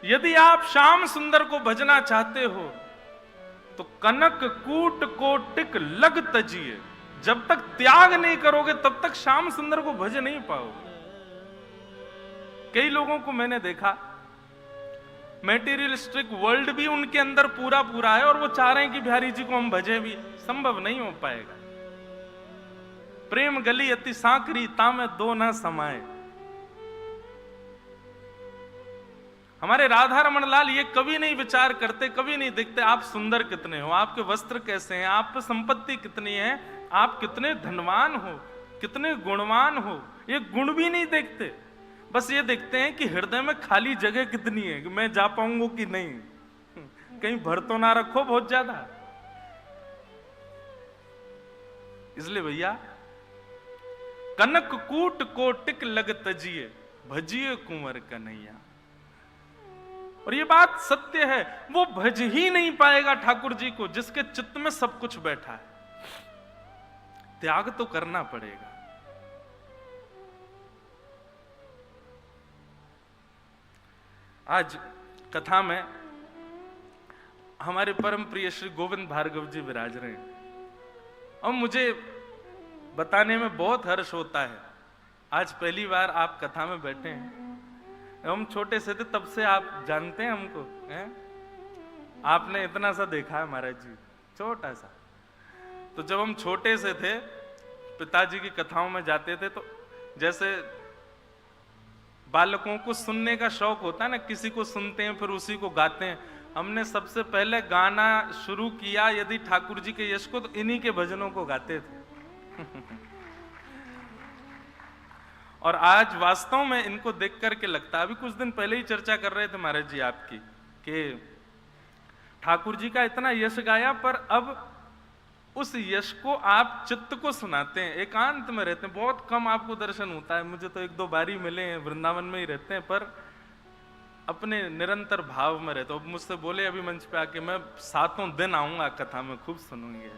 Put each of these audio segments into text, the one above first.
यदि आप श्याम सुंदर को भजना चाहते हो तो कनक कूट कोटिक लग तजिए। जब तक त्याग नहीं करोगे तब तक श्याम सुंदर को भज नहीं पाओगे। कई लोगों को मैंने देखा, मेटीरियलिस्टिक वर्ल्ड भी उनके अंदर पूरा पूरा है और वो चाह रहे हैं कि बिहारी जी को हम भजे भी, संभव नहीं हो पाएगा। प्रेम गली अति सांकरी तामे दो न समाए। हमारे राधा रमन लाल ये कभी नहीं विचार करते, कभी नहीं देखते आप सुंदर कितने हो, आपके वस्त्र कैसे हैं, आप पे संपत्ति कितनी है, आप कितने धनवान हो, कितने गुणवान हो, ये गुण भी नहीं देखते। बस ये देखते हैं कि हृदय में खाली जगह कितनी है, कि मैं जा पाऊंगा कि नहीं, कहीं भर तो ना रखो बहुत ज्यादा। इसलिए भैया कनक कूट कोटिक लग तजिए, भजिए कुंवर कन्हैया। और ये बात सत्य है, वो भज ही नहीं पाएगा ठाकुर जी को जिसके चित्त में सब कुछ बैठा है। त्याग तो करना पड़ेगा। आज कथा में हमारे परम प्रिय श्री गोविंद भार्गव जी विराज रहे हैं और मुझे बताने में बहुत हर्ष होता है। आज पहली बार आप कथा में बैठे हैं। हम छोटे से थे तब से आप जानते हैं हमको, हैं? आपने इतना सा देखा है महाराज जी, छोटा सा। तो जब हम छोटे से थे, पिताजी की कथाओं में जाते थे, तो जैसे बालकों को सुनने का शौक होता है ना, किसी को सुनते हैं फिर उसी को गाते हैं। हमने सबसे पहले गाना शुरू किया यदि ठाकुर जी के यश को, तो इन्हीं के भजनों को गाते थे। और आज वास्तव में इनको देख करके लगता है, अभी कुछ दिन पहले ही चर्चा कर रहे थे महाराज जी आपकी, कि ठाकुर जी का इतना यश गाया, पर अब उस यश को आप चित्त को सुनाते हैं, एकांत में रहते हैं, बहुत कम आपको दर्शन होता है। मुझे तो एक दो बारी मिले हैं, वृंदावन में ही रहते हैं, पर अपने निरंतर भाव में रहते हो। मुझसे बोले अभी मंच पे आके, मैं 7 दिन आऊंगा कथा में, खूब सुनूंगे।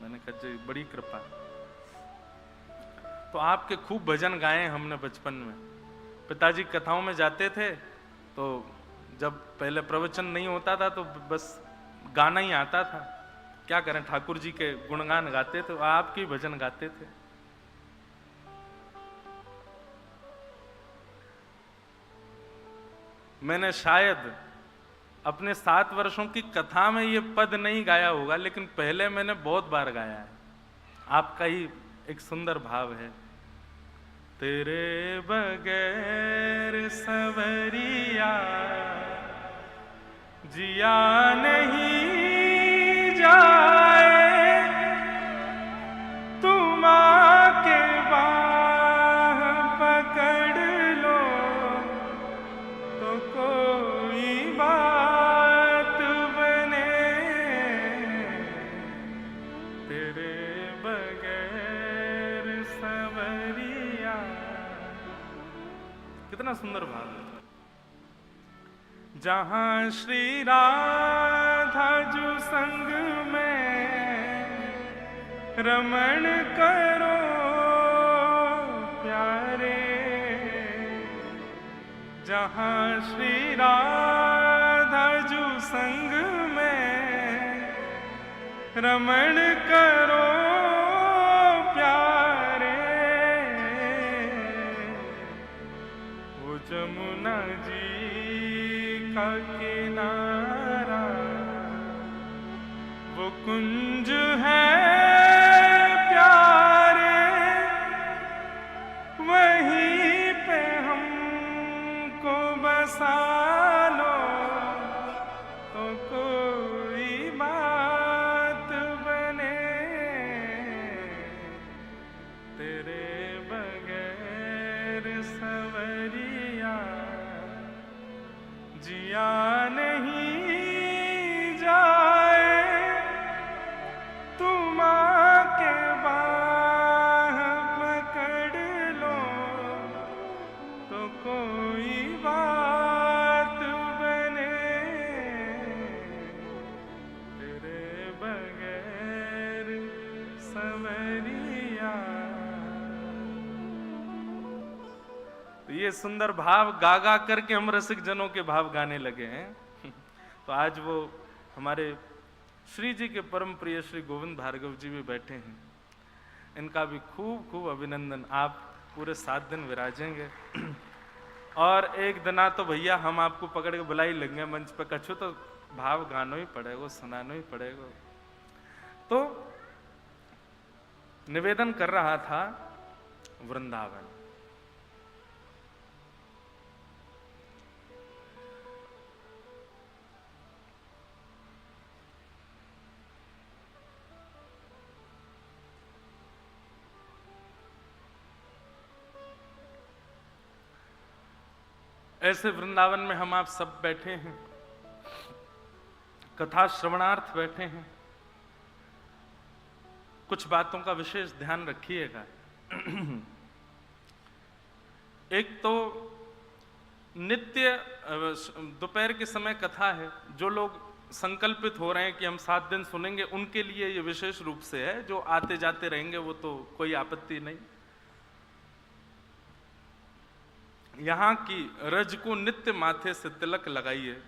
मैंने कहा जी बड़ी कृपा। तो आपके खूब भजन गाए हमने बचपन में। पिताजी कथाओं में जाते थे तो जब पहले प्रवचन नहीं होता था तो बस गाना ही आता था, क्या करें, ठाकुर जी के गुणगान गाते थे, आपके भजन गाते थे। मैंने शायद अपने 7 वर्षों की कथा में ये पद नहीं गाया होगा, लेकिन पहले मैंने बहुत बार गाया है। आपका ही एक सुंदर भाव है, तेरे बगैर सवरिया जिया नहीं जाए, तुम आके बाह पकड़ लो तो कोई बात बने, तेरे बगैर सवरिया। कितना सुंदर भाव है। जहां श्री राधा जो संग में रमण करो प्यारे, जहां श्री राधा जो संग में रमण करो प्यारे, वो जमुना जी का किनारा, वो कुंज है प्यारे, वहीं पे हमको बसा लो तो कोई बात बने, तेरे बगैर सवरिया जिया नहीं जाए, तुम आके बाह पकड़ लो तो कोई बात बने, तेरे बगैर सवरिया। ये सुंदर भाव गा गा करके हम रसिक जनों के भाव गाने लगे हैं। तो आज वो हमारे श्री जी के परम प्रिय श्री गोविंद भार्गव जी भी बैठे हैं, इनका भी खूब खूब अभिनंदन। आप पूरे 7 दिन विराजेंगे और एक दिना तो भैया हम आपको पकड़ के बुलाई लेंगे मंच पे, कछु तो भाव गानो ही पड़ेगा, सुनानो ही पड़ेगा। तो निवेदन कर रहा था वृंदावन। ऐसे वृंदावन में हम आप सब बैठे हैं, कथा श्रवणार्थ बैठे हैं। कुछ बातों का विशेष ध्यान रखिएगा। एक तो नित्य दोपहर के समय कथा है, जो लोग संकल्पित हो रहे हैं कि हम 7 दिन सुनेंगे, उनके लिए ये विशेष रूप से है। जो आते जाते रहेंगे वो तो कोई आपत्ति नहीं। यहां की रज को नित्य माथे से तिलक लगाइए।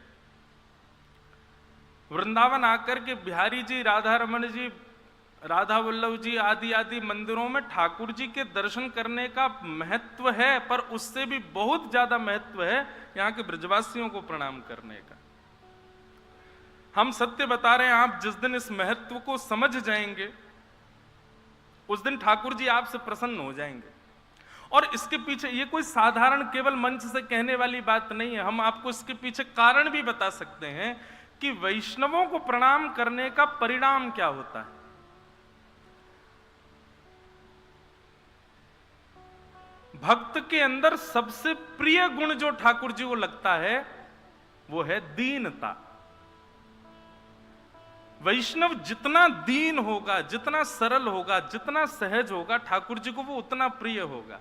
वृंदावन आकर के बिहारी जी, राधा रमन जी, राधा वल्लभ जी आदि आदि मंदिरों में ठाकुर जी के दर्शन करने का महत्व है, पर उससे भी बहुत ज्यादा महत्व है यहाँ के ब्रजवासियों को प्रणाम करने का। हम सत्य बता रहे हैं, आप जिस दिन इस महत्व को समझ जाएंगे उस दिन ठाकुर जी आपसे प्रसन्न हो जाएंगे। और इसके पीछे ये कोई साधारण केवल मंच से कहने वाली बात नहीं है। हम आपको इसके पीछे कारण भी बता सकते हैं कि वैष्णवों को प्रणाम करने का परिणाम क्या होता है। भक्त के अंदर सबसे प्रिय गुण जो ठाकुर जी को लगता है वो है दीनता। वैष्णव जितना दीन होगा, जितना सरल होगा, जितना सहज होगा, ठाकुर जी को वो उतना प्रिय होगा।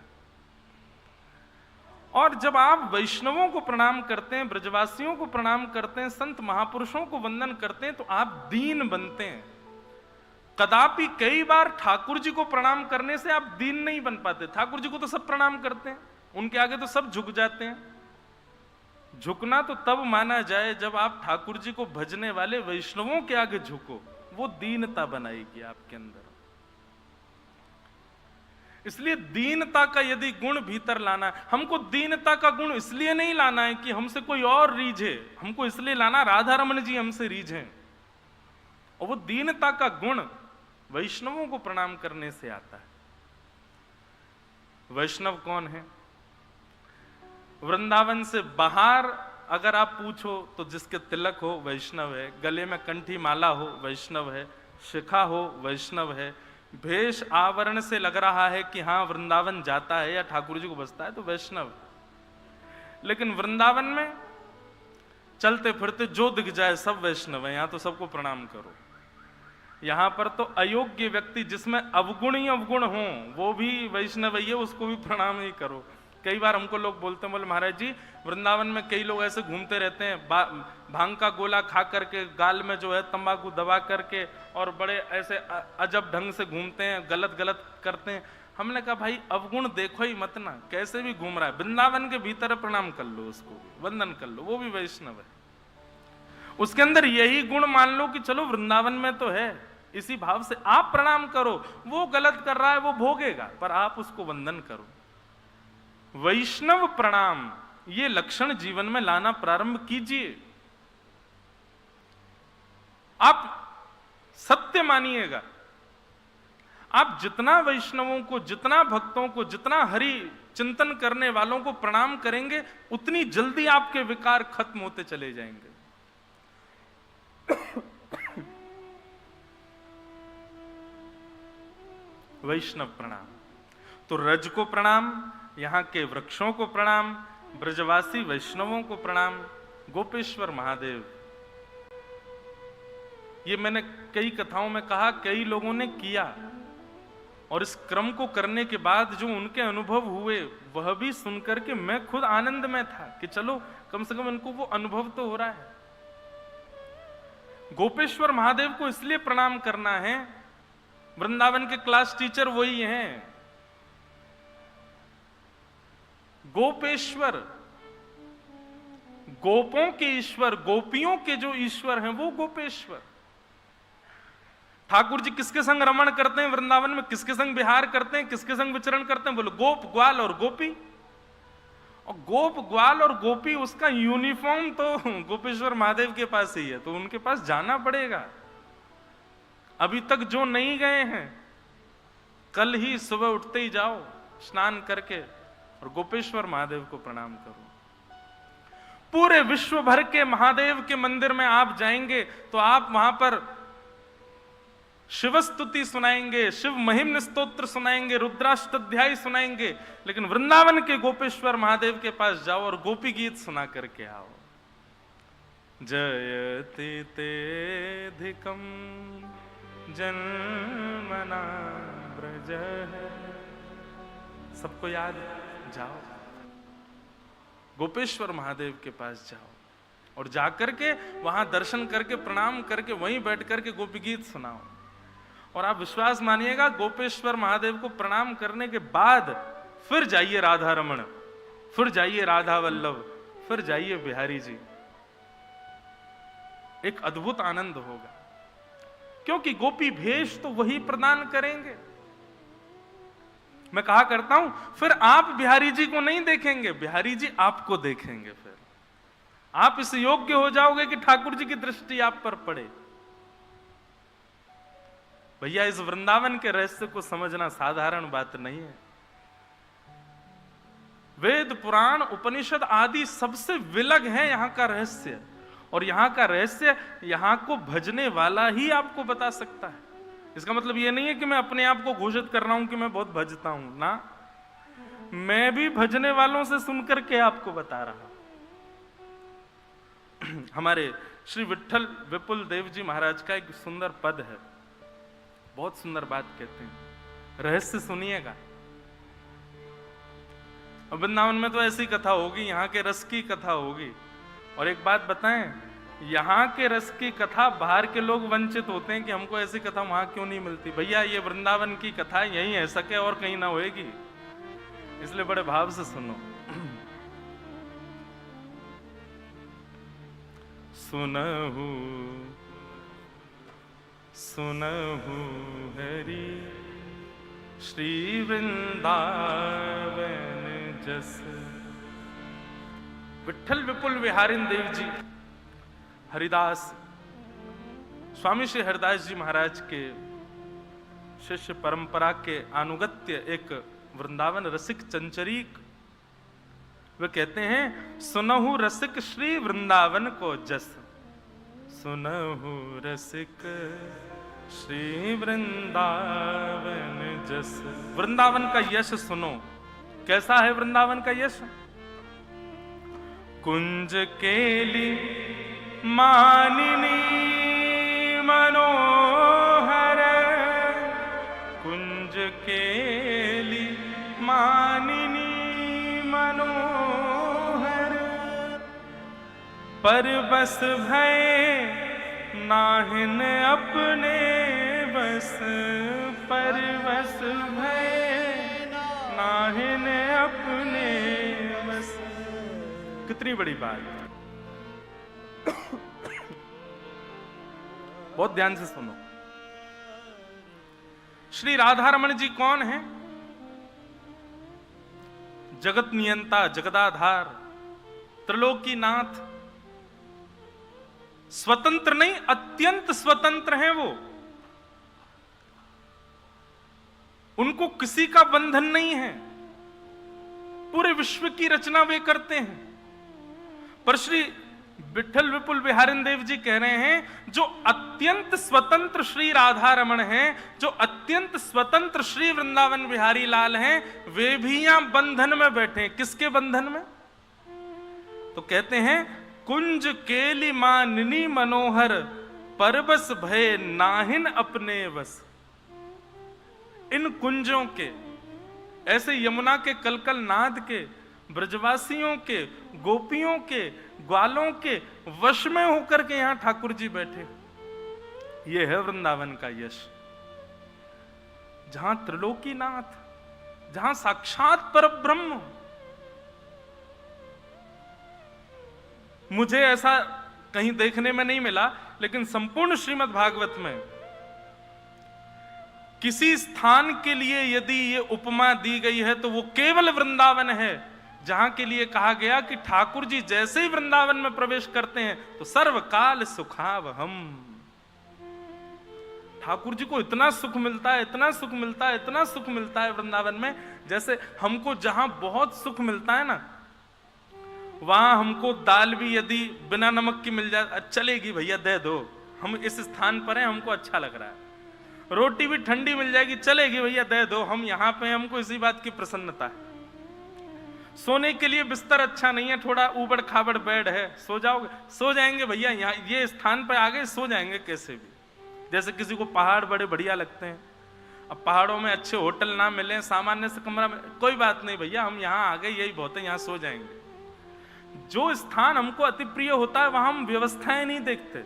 और जब आप वैष्णवों को प्रणाम करते हैं, ब्रजवासियों को प्रणाम करते हैं, संत महापुरुषों को वंदन करते हैं, तो आप दीन बनते हैं। कदापि कई बार ठाकुर जी को प्रणाम करने से आप दीन नहीं बन पाते। ठाकुर जी को तो सब प्रणाम करते हैं, उनके आगे तो सब झुक जाते हैं। झुकना तो तब माना जाए जब आप ठाकुर जी को भजने वाले वैष्णवों के आगे झुको, वो दीनता बनाएगी आपके अंदर। इसलिए दीनता का यदि गुण भीतर लाना, हमको दीनता का गुण इसलिए नहीं लाना है कि हमसे कोई और रीझे, हमको इसलिए लाना राधा रमन जी हमसे रीझे। और वो दीनता का गुण वैष्णवों को प्रणाम करने से आता है। वैष्णव कौन है? वृंदावन से बाहर अगर आप पूछो तो जिसके तिलक हो वैष्णव है, गले में कंठी माला हो वैष्णव है, शिखा हो वैष्णव है, भेष आवरण से लग रहा है कि हाँ वृंदावन जाता है या ठाकुर जी को बसता है तो वैष्णव। लेकिन वृंदावन में चलते फिरते जो दिख जाए सब वैष्णव है। यहां तो सबको प्रणाम करो। यहां पर तो अयोग्य व्यक्ति जिसमें अवगुण ही अवगुण हो वो भी वैष्णव है, उसको भी प्रणाम ही करो। कई बार हमको लोग बोलते हैं, बोले महाराज जी वृंदावन में कई लोग ऐसे घूमते रहते हैं, भांग का गोला खा करके, गाल में जो है तंबाकू दबा करके, और बड़े ऐसे अजब ढंग से घूमते हैं, गलत गलत करते हैं। हमने कहा भाई अवगुण देखो ही मत ना, कैसे भी घूम रहा है, वृंदावन के भीतर प्रणाम कर लो, उसको वंदन कर लो, वो भी वैष्णव है। उसके अंदर यही गुण मान लो कि चलो वृंदावन में तो है, इसी भाव से आप प्रणाम करो। वो गलत कर रहा है वो भोगेगा, पर आप उसको वंदन करो। वैष्णव प्रणाम ये लक्षण जीवन में लाना प्रारंभ कीजिए। आप सत्य मानिएगा, आप जितना वैष्णवों को, जितना भक्तों को, जितना हरि चिंतन करने वालों को प्रणाम करेंगे, उतनी जल्दी आपके विकार खत्म होते चले जाएंगे। वैष्णव प्रणाम तो रज को प्रणाम, यहां के वृक्षों को प्रणाम, ब्रजवासी वैष्णवों को प्रणाम, गोपेश्वर महादेव। ये मैंने कई कथाओं में कहा, कई लोगों ने किया, और इस क्रम को करने के बाद जो उनके अनुभव हुए वह भी सुनकर के मैं खुद आनंद में था कि चलो कम से कम इनको वो अनुभव तो हो रहा है। गोपेश्वर महादेव को इसलिए प्रणाम करना है, वृंदावन के क्लास टीचर वही हैं। गोपेश्वर, गोपों के ईश्वर, गोपियों के जो ईश्वर हैं वो गोपेश्वर। ठाकुर जी किसके संग रमण करते हैं वृंदावन में, किसके संग विहार करते हैं, किसके संग विचरण करते हैं? बोलो गोप, ग्वाल और गोपी। और गोप, ग्वाल और गोपी, उसका यूनिफॉर्म तो गोपेश्वर महादेव के पास ही है, तो उनके पास जाना पड़ेगा। अभी तक जो नहीं गए हैं, कल ही सुबह उठते ही जाओ, स्नान करके और गोपेश्वर महादेव को प्रणाम करो। पूरे विश्व भर के महादेव के मंदिर में आप जाएंगे तो आप वहां पर शिव स्तुति सुनाएंगे, शिव महिम्न स्तोत्र सुनाएंगे, रुद्राष्टाध्यायी सुनाएंगे, लेकिन वृंदावन के गोपेश्वर महादेव के पास जाओ और गोपी गीत सुना करके आओ। जयति तेधिकम जन्मना ब्रज, सबको याद, जाओ गोपेश्वर महादेव के पास जाओ और जाकर के वहां दर्शन करके प्रणाम करके वहीं बैठ करके गोपी गीत सुनाओ। और आप विश्वास मानिएगा, गोपेश्वर महादेव को प्रणाम करने के बाद फिर जाइए राधा रमण, फिर जाइए राधा वल्लभ, फिर जाइए बिहारी जी, एक अद्भुत आनंद होगा। क्योंकि गोपी भेष तो वही प्रदान करेंगे। मैं कहा करता हूं, फिर आप बिहारी जी को नहीं देखेंगे, बिहारी जी आपको देखेंगे। फिर आप इस योग्य हो जाओगे कि ठाकुर जी की दृष्टि आप पर पड़े। भैया, इस वृंदावन के रहस्य को समझना साधारण बात नहीं है। वेद, पुराण, उपनिषद आदि सबसे विलग है यहां का रहस्य, और यहां का रहस्य यहां को भजने वाला ही आपको बता सकता है। इसका मतलब यह नहीं है कि मैं अपने आप को घोषित कर रहा हूं कि मैं बहुत भजता हूं ना, मैं भी भजने वालों से सुनकर के आपको बता रहा हूं। हमारे श्री विट्ठल विपुल देव जी महाराज का एक सुंदर पद है, बहुत सुंदर बात कहते हैं, रहस्य सुनिएगा। और वृंदावन में तो ऐसी कथा होगी, यहाँ के रस की कथा होगी। और एक बात बताएं, यहाँ के रस की कथा बाहर के लोग वंचित होते हैं कि हमको ऐसी कथा वहां क्यों नहीं मिलती। भैया, ये वृंदावन की कथा यहीं है, सके और कहीं ना होएगी, इसलिए बड़े भाव से सुनो। सुनहु सुनहु हरि श्री वृंदावन जस। विट्ठल विपुल विहारिन देव जी, हरिदास, स्वामी श्री हरिदास जी महाराज के शिष्य परंपरा के अनुगत्य एक वृंदावन रसिक चंचरीक, वे कहते हैं, सुनहु रसिक श्री वृंदावन को जस। सुनहु रसिक श्री वृंदावन जस। वृंदावन का यश सुनो, कैसा है वृंदावन का यश? कुंज केली मानिनी मनोहर, कुंज केली मानिनी मनोहर, परबस भय नाहिन अपने बस, परबस भय नाहिन अपने बस। कितनी बड़ी बात। बहुत ध्यान से सुनो। श्री राधा रमण जी कौन है? जगत नियंता, जगदाधार, त्रिलोकीनाथ, स्वतंत्र नहीं, अत्यंत स्वतंत्र हैं वो। उनको किसी का बंधन नहीं है, पूरे विश्व की रचना वे करते हैं। पर श्री विट्ठल विपुल विहारिन देव जी कह रहे हैं, जो अत्यंत स्वतंत्र श्री राधा रमण हैं, जो अत्यंत स्वतंत्र श्री वृंदावन बिहारी लाल हैं, वे भी यहां बंधन में बैठे हैं। किसके बंधन में? तो कहते हैं, कुंज केली मानिनी मनोहर, परबस भय नाहिन अपने बस। इन कुंजों के, ऐसे यमुना के कलकल नाद के, ब्रजवासियों के, गोपियों के, ग्वालों के वश में होकर के यहां ठाकुर जी बैठे। यह है वृंदावन का यश, जहां त्रिलोकीनाथ, जहां साक्षात परब्रह्म, मुझे ऐसा कहीं देखने में नहीं मिला, लेकिन संपूर्ण श्रीमद् भागवत में किसी स्थान के लिए यदि ये उपमा दी गई है तो वो केवल वृंदावन है, जहां के लिए कहा गया कि ठाकुर जी जैसे ही वृंदावन में प्रवेश करते हैं तो सर्वकाल सुखावहम। ठाकुर जी को इतना सुख मिलता है, इतना सुख मिलता है, इतना सुख मिलता है वृंदावन में, जैसे हमको जहां बहुत सुख मिलता है ना, वहां हमको दाल भी यदि बिना नमक की मिल जाए चलेगी, भैया दे दो, हम इस स्थान पर हैं, हमको अच्छा लग रहा है। रोटी भी ठंडी मिल जाएगी, चलेगी भैया दे दो, हम यहां पे, हमको इसी बात की प्रसन्नता है। सोने के लिए बिस्तर अच्छा नहीं है, थोड़ा ऊबड़ खाबड़ बेड है, सो जाओगे, सो जाएंगे भैया, यहाँ ये स्थान पे आ गए, सो जाएंगे कैसे भी। जैसे किसी को पहाड़ बड़े बढ़िया लगते हैं, अब पहाड़ों में अच्छे होटल ना मिले, सामान्य से कमरा में, कोई बात नहीं भैया, हम यहाँ आ गए, यही बहुत है, यहाँ सो जाएंगे। जो स्थान हमको अति प्रिय होता है वहां हम व्यवस्थाएं नहीं देखते।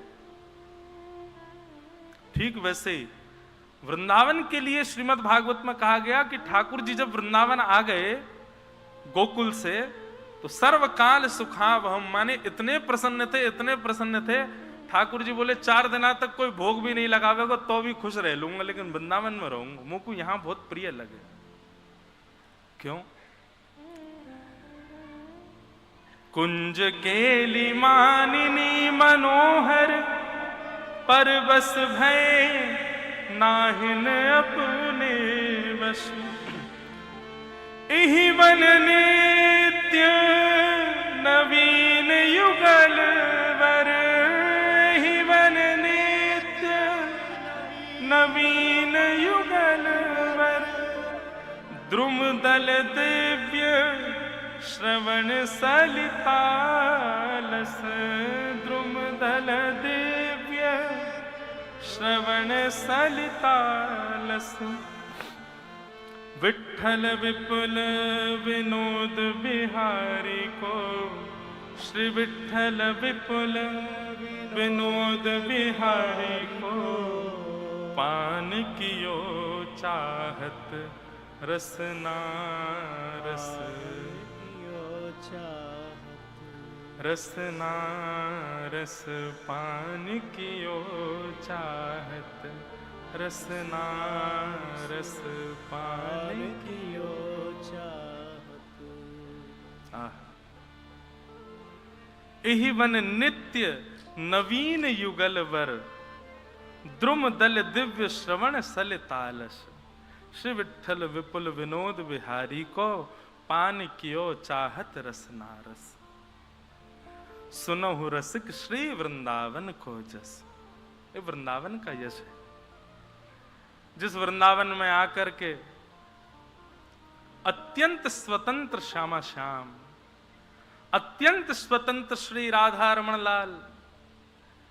ठीक वैसे ही वृंदावन के लिए श्रीमद् भागवत में कहा गया कि ठाकुर जी जब वृंदावन आ गए गोकुल से तो सर्वकाल सुखावहम, माने इतने प्रसन्न थे, इतने प्रसन्न थे। ठाकुर जी बोले 4 दिना तक कोई भोग भी नहीं लगावेगा तो भी खुश रह लूंगा, लेकिन वृंदावन में रहूंगा, मुझको यहां बहुत प्रिय लगे। क्यों? कुंज केली मानिनी मनोहर, परवश भय नाहिन अपने वश। इहि वन नित्य नवीन युगल वर, इहि वन नित्य नवीन युगल वर। द्रुमदल दिव्य श्रवण सलितालस, द्रुमदल दिव्य श्रवण सलितालस। विठ्ठल विपुल विनोद बिहारी को, श्री विठ्ठल विपुल विनोद बिहारी को। पान कियो चाहत रसना रस, रसना रस। पान कियो चाहत रसना रस, पान कियो चाहत। एहि वन नित्य नवीन युगल वर, द्रुम दल दिव्य श्रवण सलितालस। श्री विठ्ठल विपुल विनोद बिहारी को, पान कियो चाहत रसना रस। सुनहु रसिक श्री वृंदावन को जस। ये वृंदावन का यश है। जिस वृंदावन में आकर के अत्यंत स्वतंत्र श्यामा श्याम, अत्यंत स्वतंत्र श्री राधा रमण लाल,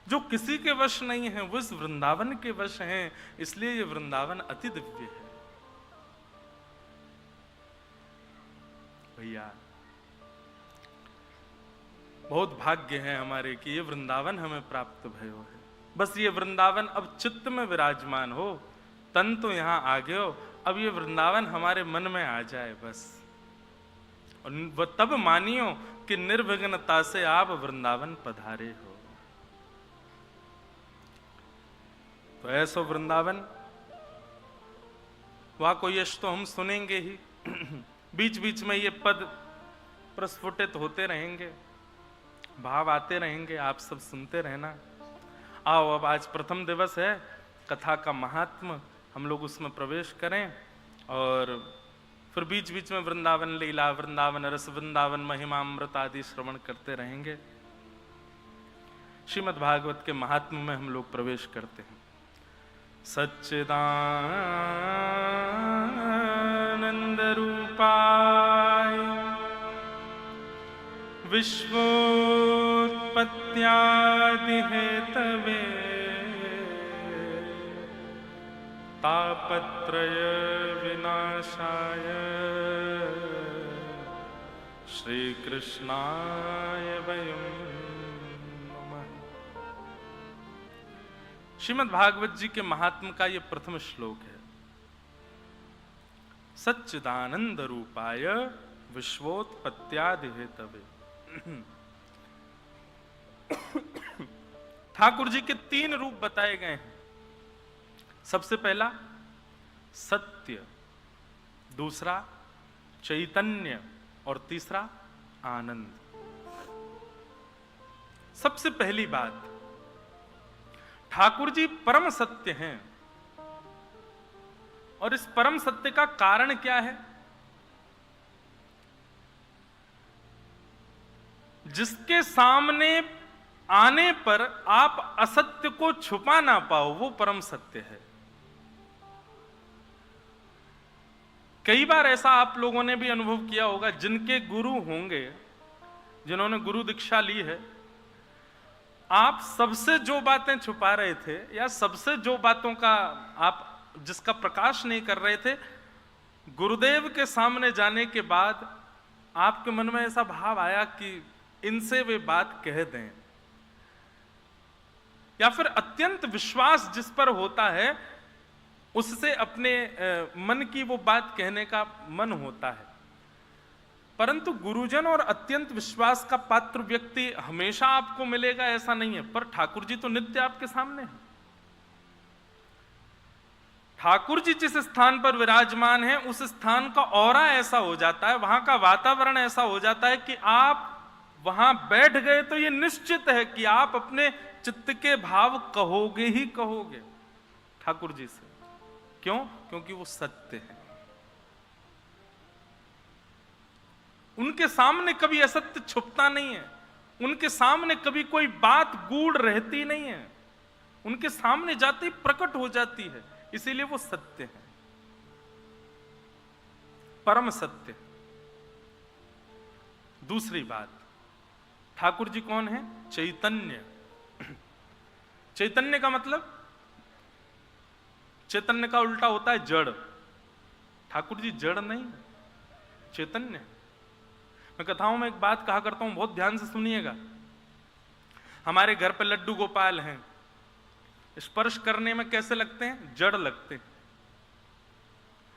जो किसी के वश नहीं है, वो इस वृंदावन के वश हैं, इसलिए ये वृंदावन अति दिव्य है। भैया बहुत भाग्य है हमारे कि ये वृंदावन हमें प्राप्त भयो है। बस ये वृंदावन अब चित्त में विराजमान हो, तन तो यहां आ गए हो, अब ये वृंदावन हमारे मन में आ जाए बस। और तब मानियो कि निर्विघ्नता से आप वृंदावन पधारे हो। तो ऐसा वृंदावन, वहां को यश तो हम सुनेंगे ही, बीच बीच में ये पद प्रस्फुटित होते रहेंगे, भाव आते रहेंगे, आप सब सुनते रहना। आओ अब आज प्रथम दिवस है, कथा का महात्म, हम लोग उसमें प्रवेश करें और फिर बीच बीच में वृंदावन लीला, वृंदावन रस, वृंदावन महिमा, अमृत आदि श्रवण करते रहेंगे। श्रीमद् भागवत के महात्म में हम लोग प्रवेश करते हैं। सच्चिदानंद रूपाय विश्वोत्पत्त्यादि हेतवे तापत्रय विनाशाय श्री कृष्णाय वयं नमः। श्रीमद् भागवत जी के महात्म का यह प्रथम श्लोक है। सच्चिदानंद रूपाय विश्वोत्पत्त्यादि हेतवे। ठाकुर जी के 3 रूप बताए गए हैं। सबसे पहला सत्य, दूसरा चैतन्य और तीसरा आनंद। सबसे पहली बात, ठाकुर जी परम सत्य हैं। और इस परम सत्य का कारण क्या है? जिसके सामने आने पर आप असत्य को छुपा ना पाओ, वो परम सत्य है। कई बार ऐसा आप लोगों ने भी अनुभव किया होगा, जिनके गुरु होंगे, जिन्होंने गुरु दीक्षा ली है, आप सबसे जो बातें छुपा रहे थे या सबसे जो बातों का आप जिसका प्रकाश नहीं कर रहे थे, गुरुदेव के सामने जाने के बाद आपके मन में ऐसा भाव आया कि इनसे वे बात कह दें, या फिर अत्यंत विश्वास जिस पर होता है उससे अपने मन की वो बात कहने का मन होता है। परंतु गुरुजन और अत्यंत विश्वास का पात्र व्यक्ति हमेशा आपको मिलेगा ऐसा नहीं है, पर ठाकुर जी तो नित्य आपके सामने हैं। ठाकुर जी जिस स्थान पर विराजमान हैं, उस स्थान का ऑरा ऐसा हो जाता है, वहां का वातावरण ऐसा हो जाता है कि आप वहां बैठ गए तो ये निश्चित है कि आप अपने चित्त के भाव कहोगे ही कहोगे ठाकुर जी से। क्यों? क्योंकि वो सत्य है। उनके सामने कभी असत्य छुपता नहीं है, उनके सामने कभी कोई बात गूढ़ रहती नहीं है, उनके सामने जाते ही प्रकट हो जाती है, इसीलिए वो सत्य है, परम सत्य। दूसरी बात, ठाकुर जी कौन है? चैतन्य। चैतन्य का मतलब, चैतन्य का उल्टा होता है जड़। ठाकुर जी जड़ नहीं, चैतन्य। मैं कथाओं में एक बात कहा करता हूं, बहुत ध्यान से सुनिएगा। हमारे घर पे लड्डू गोपाल हैं, स्पर्श करने में कैसे लगते हैं? जड़ लगते हैं।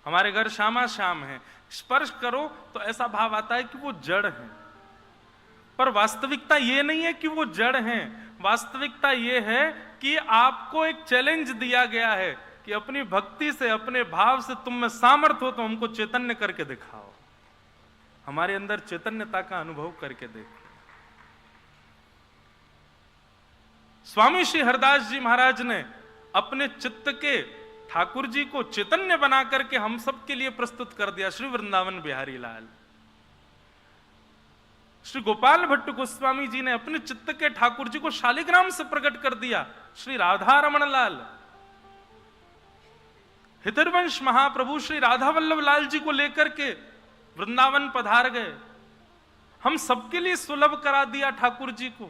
हमारे घर श्यामा श्याम है, स्पर्श करो तो ऐसा भाव आता है कि वो जड़ हैं। पर वास्तविकता ये नहीं है कि वो जड़ हैं, वास्तविकता ये है कि आपको एक चैलेंज दिया गया है कि अपनी भक्ति से, अपने भाव से तुम में सामर्थ्य हो तो हमको चैतन्य करके दिखाओ, हमारे अंदर चैतन्यता का अनुभव करके देखो। स्वामी श्री हरदास जी महाराज ने अपने चित्त के ठाकुर जी को चैतन्य बना करके हम सब के लिए प्रस्तुत कर दिया। श्री वृंदावन बिहारी लाल। श्री गोपाल भट्ट गोस्वामी जी ने अपने चित्त के ठाकुर जी को शालिग्राम से प्रकट कर दिया। श्री राधा रमण लाल, हितरवंश महाप्रभु श्री राधा वल्लभ लाल जी को लेकर के वृंदावन पधार गए, हम सबके लिए सुलभ करा दिया ठाकुर जी को।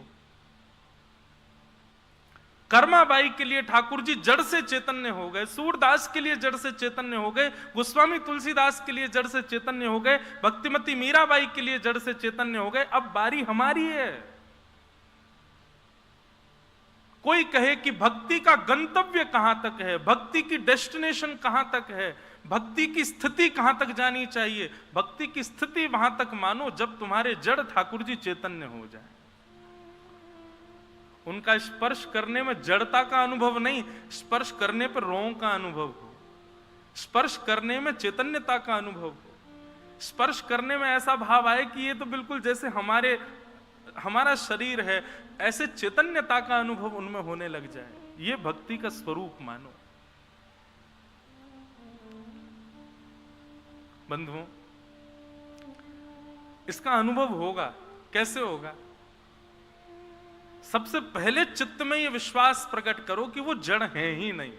कर्माबाई के लिए ठाकुर जी जड़ से चैतन्य हो गए, सूरदास के लिए जड़ से चैतन्य हो गए, गोस्वामी तुलसीदास के लिए जड़ से चैतन्य हो गए, भक्तिमती मीराबाई के लिए जड़ से चैतन्य हो गए। अब बारी हमारी है। कोई कहे कि भक्ति का गंतव्य कहां तक है, भक्ति की डेस्टिनेशन कहां तक है, भक्ति की स्थिति कहां तक जानी चाहिए। भक्ति की स्थिति वहां तक मानो जब तुम्हारे जड़ ठाकुर जी चैतन्य हो जाए। उनका स्पर्श करने में जड़ता का अनुभव नहीं, स्पर्श करने पर रों का अनुभव हो, स्पर्श करने में चैतन्यता का अनुभव हो, स्पर्श करने में ऐसा भाव आए कि ये तो बिल्कुल जैसे हमारा शरीर है, ऐसे चैतन्यता का अनुभव उनमें होने लग जाए। ये भक्ति का स्वरूप मानो। बंधुओं, इसका अनुभव होगा, कैसे होगा? सबसे पहले चित्त में यह विश्वास प्रकट करो कि वो जड़ है ही नहीं।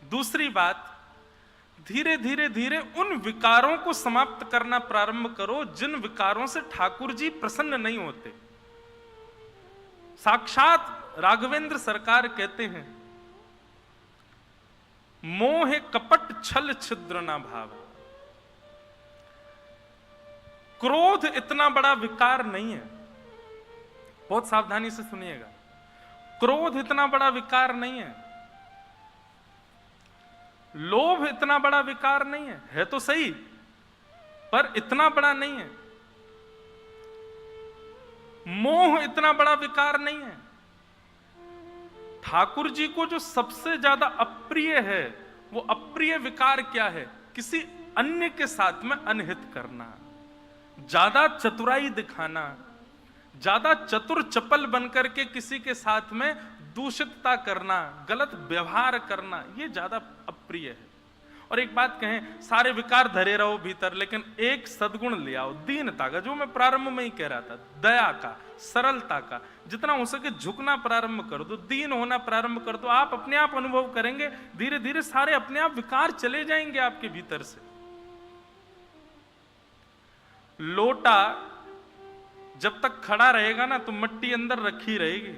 दूसरी बात, धीरे धीरे धीरे उन विकारों को समाप्त करना प्रारंभ करो जिन विकारों से ठाकुर जी प्रसन्न नहीं होते। साक्षात राघवेंद्र सरकार कहते हैं, मोह कपट छल छिद्र ना भाव। क्रोध इतना बड़ा विकार नहीं है, बहुत सावधानी से सुनिएगा। क्रोध इतना बड़ा विकार नहीं है, लोभ इतना बड़ा विकार नहीं है तो सही, पर इतना बड़ा नहीं है। मोह इतना बड़ा विकार नहीं है, ठाकुर जी को जो सबसे ज्यादा अप्रिय है, वो अप्रिय विकार क्या है? किसी अन्य के साथ में अनहित करना, ज्यादा चतुराई दिखाना, ज्यादा चतुर चपल बनकर के किसी के साथ में दूषितता करना, गलत व्यवहार करना, ये ज्यादा अप्रिय है। और एक बात कहें, सारे विकार धरे रहो भीतर, लेकिन एक सद्गुण ले आओ, दीनता का, जो मैं प्रारंभ में ही कह रहा था, दया का, सरलता का, जितना हो सके झुकना प्रारंभ कर दो, दीन होना प्रारंभ कर दो। आप अपने आप अनुभव करेंगे, धीरे धीरे सारे अपने आप विकार चले जाएंगे आपके भीतर से। लोटा जब तक खड़ा रहेगा ना तो मिट्टी अंदर रखी रहेगी,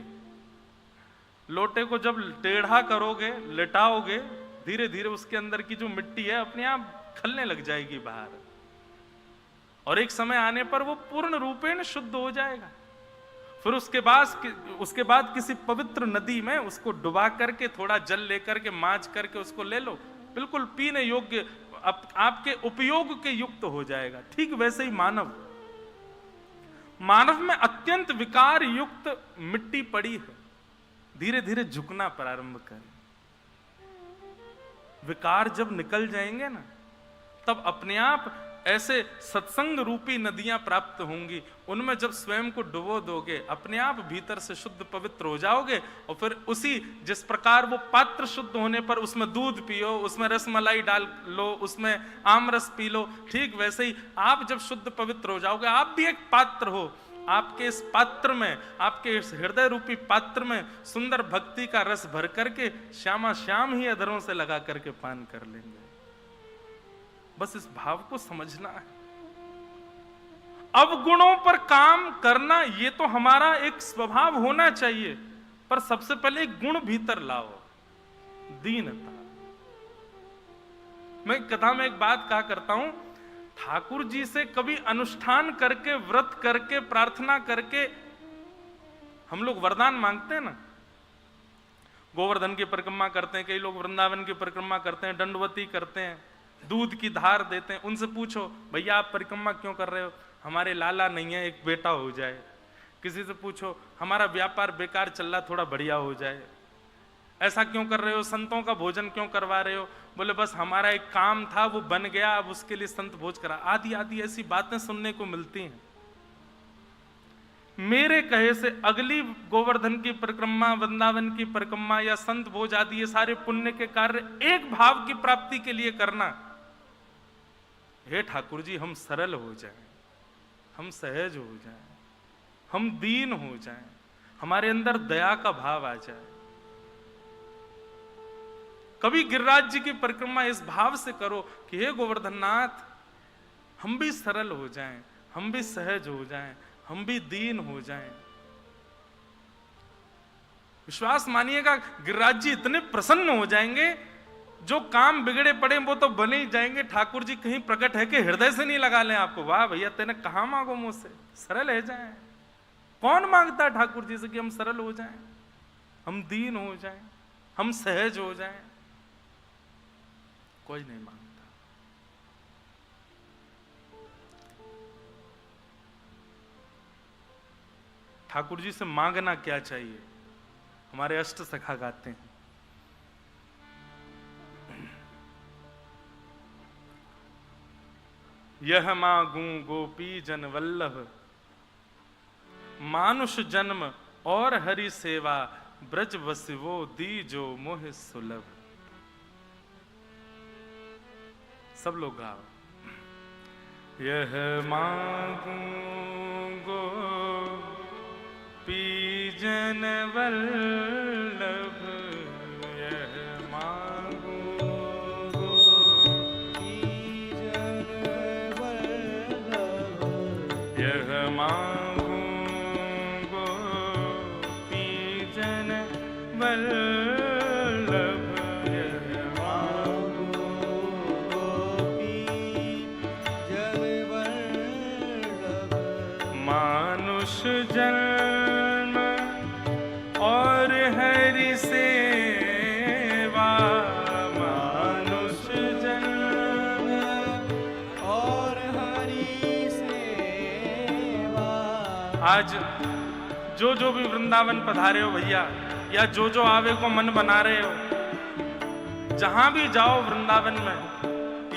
लोटे को जब टेढ़ा करोगे, लेटाओगे, धीरे धीरे उसके अंदर की जो मिट्टी है अपने आप खलने लग जाएगी बाहर, और एक समय आने पर वो पूर्ण रूपेण शुद्ध हो जाएगा। फिर उसके बाद किसी पवित्र नदी में उसको डुबा करके, थोड़ा जल लेकर के, मांझ करके उसको ले लो, बिल्कुल पीने योग्य, आपके उपयोग के युक्त हो जाएगा। ठीक वैसे ही मानव में अत्यंत विकार युक्त मिट्टी पड़ी है, धीरे धीरे झुकना प्रारंभ करें। विकार जब निकल जाएंगे ना, तब अपने आप ऐसे सत्संग रूपी नदियां प्राप्त होंगी, उनमें जब स्वयं को डुबो दोगे, अपने आप भीतर से शुद्ध पवित्र हो जाओगे। और फिर उसी, जिस प्रकार वो पात्र शुद्ध होने पर उसमें दूध पियो, उसमें रसमलाई डाल लो, उसमें आम रस पी लो, ठीक वैसे ही आप जब शुद्ध पवित्र हो जाओगे, आप भी एक पात्र हो। आपके इस पात्र में, आपके इस हृदय रूपी पात्र में सुंदर भक्ति का रस भर करके श्यामा श्याम ही अधरों से लगा करके पान कर लेंगे। बस इस भाव को समझना है। अवगुणों पर काम करना ये तो हमारा एक स्वभाव होना चाहिए, पर सबसे पहले एक गुण भीतर लाओ, दीनता। मैं कथा में एक बात कहा करता हूं, ठाकुर जी से कभी अनुष्ठान करके, व्रत करके, प्रार्थना करके हम लोग वरदान मांगते हैं ना। गोवर्धन की परिक्रमा करते हैं, कई लोग वृंदावन की परिक्रमा करते हैं, दंडवती करते हैं, दूध की धार देते हैं। उनसे पूछो, भैया आप परिक्रमा क्यों कर रहे हो? हमारे लाला नहीं है, एक बेटा हो जाए। किसी से पूछो, हमारा व्यापार बेकार चल रहा, थोड़ा बढ़िया हो जाए। ऐसा क्यों कर रहे हो? संतों का भोजन क्यों करवा रहे हो? बोले बस हमारा एक काम था, वो बन गया, अब उसके लिए संत भोज करा। आदि आदि ऐसी बातें सुनने को मिलती हैं। मेरे कहे से अगली गोवर्धन की परिक्रमा, वृंदावन की परिक्रमा या संत भोज आदि ये सारे पुण्य के कार्य एक भाव की प्राप्ति के लिए करना, हे ठाकुर जी हम सरल हो जाएं, हम सहज हो जाएं, हम दीन हो जाएं, हमारे अंदर दया का भाव आ जाए। कभी गिरिराज जी की परिक्रमा इस भाव से करो कि हे गोवर्धननाथ, हम भी सरल हो जाएं, हम भी सहज हो जाएं, हम भी दीन हो जाएं। विश्वास मानिएगा, गिरिराज जी इतने प्रसन्न हो जाएंगे, जो काम बिगड़े पड़े वो तो बने ही जाएंगे। ठाकुर जी कहीं प्रकट है कि हृदय से नहीं लगा लें आपको, वाह भैया तेने कहां मांगो मुझसे, सरल हो जाएं। कौन मांगता है ठाकुर जी से कि हम सरल हो जाएं, हम दीन हो जाएं, हम सहज हो जाएं? कोई नहीं मांगता। ठाकुर जी से मांगना क्या चाहिए? हमारे अष्ट सखा गाते हैं, यह मांगू गोपी जन वल्लभ, मानुष जन्म और हरि सेवा, ब्रज वसिवो दीजो मोह सुलभ। सब लोग गाओ। यह मांगू गोपी जन वल्लभ, यह मांगू गोपी जन वल्लभ, यह मांगू गोपी जन वल्लभ, जन्म और हरि सेवा, मानुष जन्म और हरि सेवा। आज जो भी वृंदावन पधारे हो भैया, या जो आवे को मन बना रहे हो, जहां भी जाओ वृंदावन में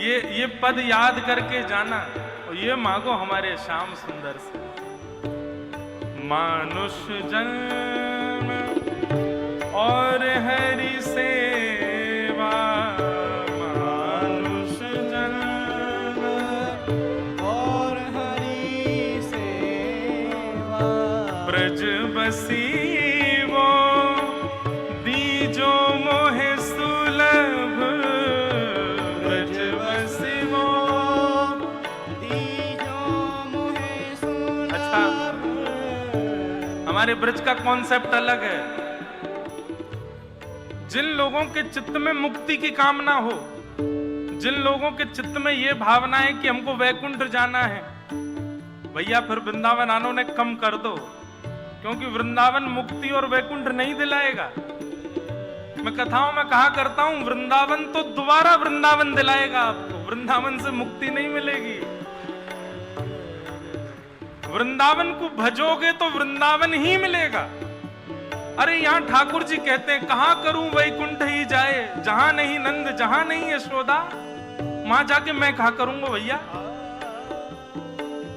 ये पद याद करके जाना और ये मांगो हमारे श्याम सुंदर से। मानुष जन्म और हरि सेवा, मानुष जन्म और हरि सेवा, ब्रज बसी वो दीजो मोहे सुलभ, ब्रज बसी वो दीजो मोहे सुलभ। अच्छा, हमारे ब्रज का कॉन्सेप्ट अलग है। जिन लोगों के चित्त में मुक्ति की कामना हो, जिन लोगों के चित्त में ये भावना है कि हमको वैकुंठ जाना है, भैया फिर वृंदावन आनो ने कम कर दो, क्योंकि वृंदावन मुक्ति और वैकुंठ नहीं दिलाएगा। मैं कथाओं में कहा करता हूं, वृंदावन तो दोबारा वृंदावन दिलाएगा आपको, वृंदावन से मुक्ति नहीं मिलेगी। वृंदावन को भजोगे तो वृंदावन ही मिलेगा। अरे यहां ठाकुर जी कहते हैं, कहां करूं वैकुंठ ही जाए, जहां नहीं नंद जहां नहीं यशोदा, वहां जाके मैं कहा करूंगा भैया।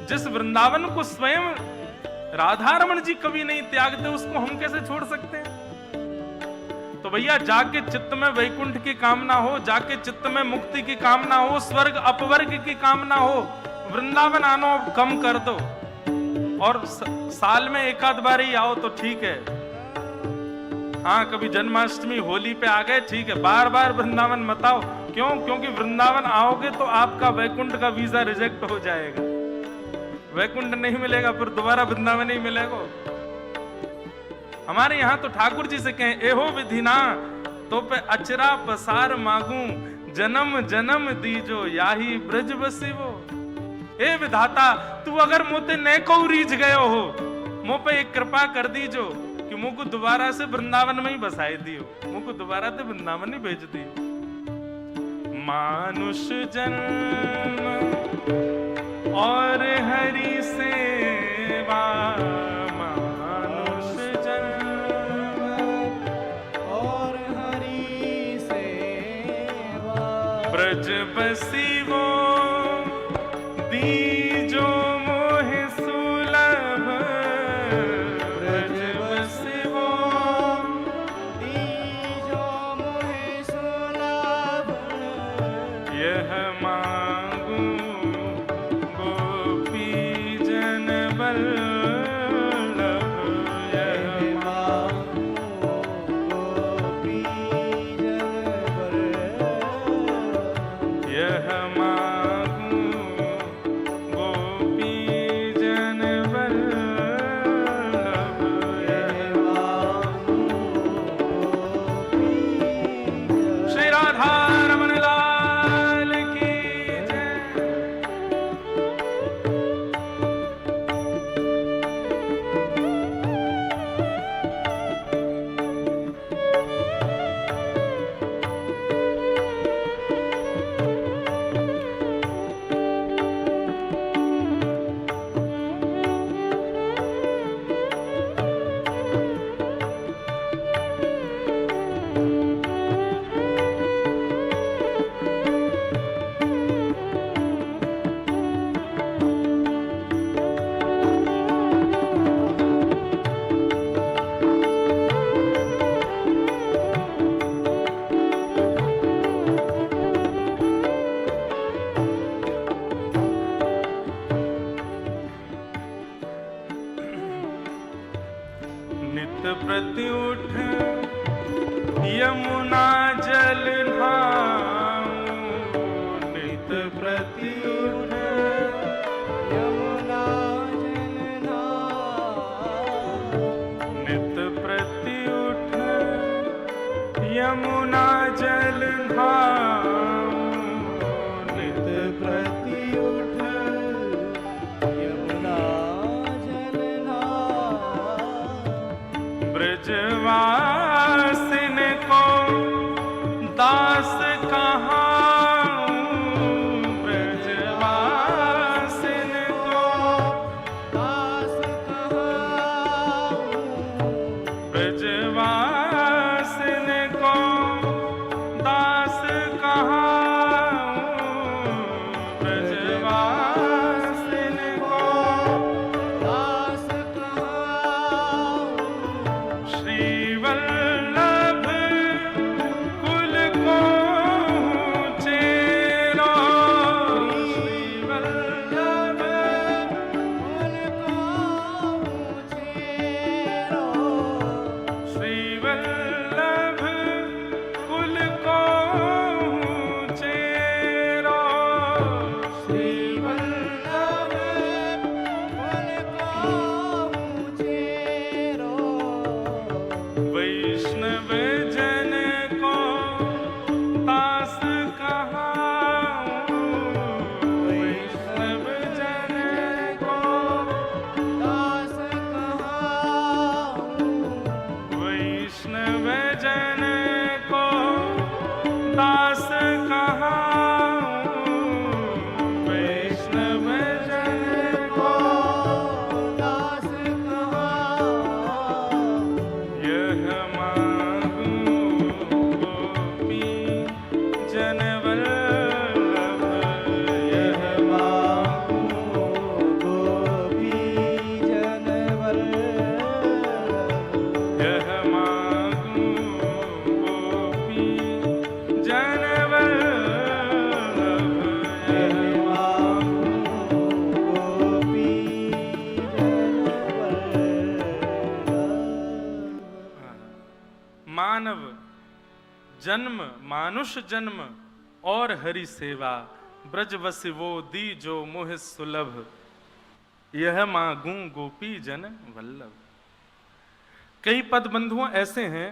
जिस वृंदावन को स्वयं राधा रमण जी कभी नहीं त्यागते, उसको हम कैसे छोड़ सकते हैं? तो भैया जाके चित्त में वैकुंठ की कामना हो, जाके चित्त में मुक्ति की कामना हो, स्वर्ग अपवर्ग की कामना हो, वृंदावन आनो कम कर दो। और साल में एक आध बार ही आओ तो ठीक है, हाँ कभी जन्माष्टमी होली पे आ गए ठीक है, बार बार वृंदावन मत आओ। क्यों? क्योंकि वृंदावन आओगे तो आपका वैकुंठ का वीजा रिजेक्ट हो जाएगा, वैकुंठ नहीं मिलेगा, फिर दोबारा वृंदावन ही मिलेगा। हमारे यहाँ तो ठाकुर जी से कहें, एहो विधिना तो पे अचरा पसार मांगू, जन्म जन्म दीजो याही ब्रज बसिवो। ए विधाता, तू अगर मोते न को रीझ गयो हो, मुँह पे एक कृपा कर दीजो कि मुझको दोबारा से वृंदावन में ही बसाए दियो, मुझको दोबारा से वृंदावन ही भेज दियो। मानुष जन्म और हरि सेवा, मानुष जन्म और हरि सेवा, ब्रज बसिवो दीजो मोहे सुलभ, ब्रज बसिवो दीजो मोहे सुलभ। यह मांगू गोपी जन बल्लभ, यह मांगू गोपी जन बल्लभ। यह मांगू गोपी जन बल्लभ, यह श्री राधा रमण लाल की जय। नित प्रति उठ यमुना जल ढाऊं, नित प्रति उठ यमुना जल ढाऊं। नित प्रति उठ यमुना जल ढाऊं, नित प्रति उठ यमुना जल ढाऊं। ब्रजवासिन को दास कहाऊं, ब्रजवासिन को दास कहाऊं। ब्रजवासिन वल्लभ कुल को चेरो, श्री वल्लभ कुल को चेरो, वैष्णव जन को दास कहाऊं, वैष्णव जन को दास कहाऊं, वैष्णव जन को दास कहाऊं, वैष्णव जन को दास कहाऊं, यह मांगूं गोपी जन वल्लभ, यह मांगूं गोपी जन वल्लभ, यह मांगूं गोपी जन वल्लभ, यह मांगूं गोपी जन वल्लभ। मानव जन्म मानुष जन्म और हरि सेवा, ब्रज वसिवो दी जो मोह सुलभ, यह मांगूं गोपी जन वल्लभ। कई पद बंधुओं ऐसे हैं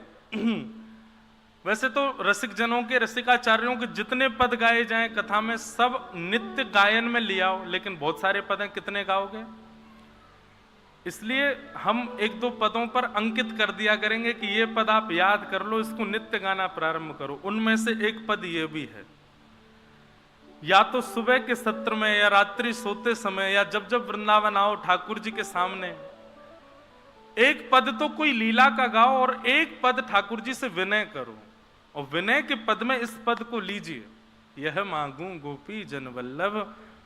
वैसे तो रसिक जनों के रसिकाचार्यों के जितने पद गाए जाएं कथा में सब नित्य गायन में ले आओ, लेकिन बहुत सारे पद हैं, कितने गाओगे? इसलिए हम एक दो पदों पर अंकित कर दिया करेंगे कि ये पद आप याद कर लो, इसको नित्य गाना प्रारंभ करो। उनमें से एक पद ये भी है, या तो सुबह के सत्र में या रात्रि सोते समय या जब जब वृंदावन आओ ठाकुर जी के सामने, एक पद तो कोई लीला का गाओ और एक पद ठाकुर जी से विनय करो, और विनय के पद में इस पद को लीजिए, यह मांगूं गोपी जन वल्लभ,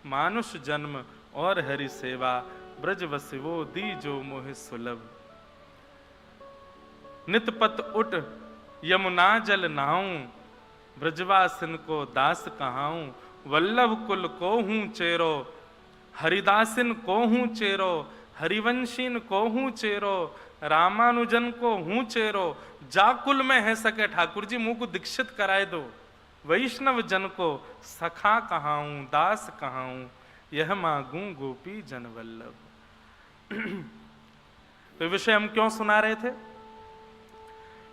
मानुष जन्म और हरि सेवा, ब्रज वसिवो दी जो मोह सुलभ। नित पत उठ यमुना जल नहाऊं, ब्रजवासिन को दास कहाऊं, वल्लभ कुल को हूं चेरो, हरिदासिन को हूं चेरो, हरिवंशीन को हूं चेरो, रामानुजन को हूं चेरो, जाकुल में है सके ठाकुर जी मुंह को दीक्षित कराए दो, वैष्णव जन को सखा कहाऊं, दास कहाऊं, यह मांगूं गोपी जन वल्लभ। तो विषय हम क्यों सुना रहे थे?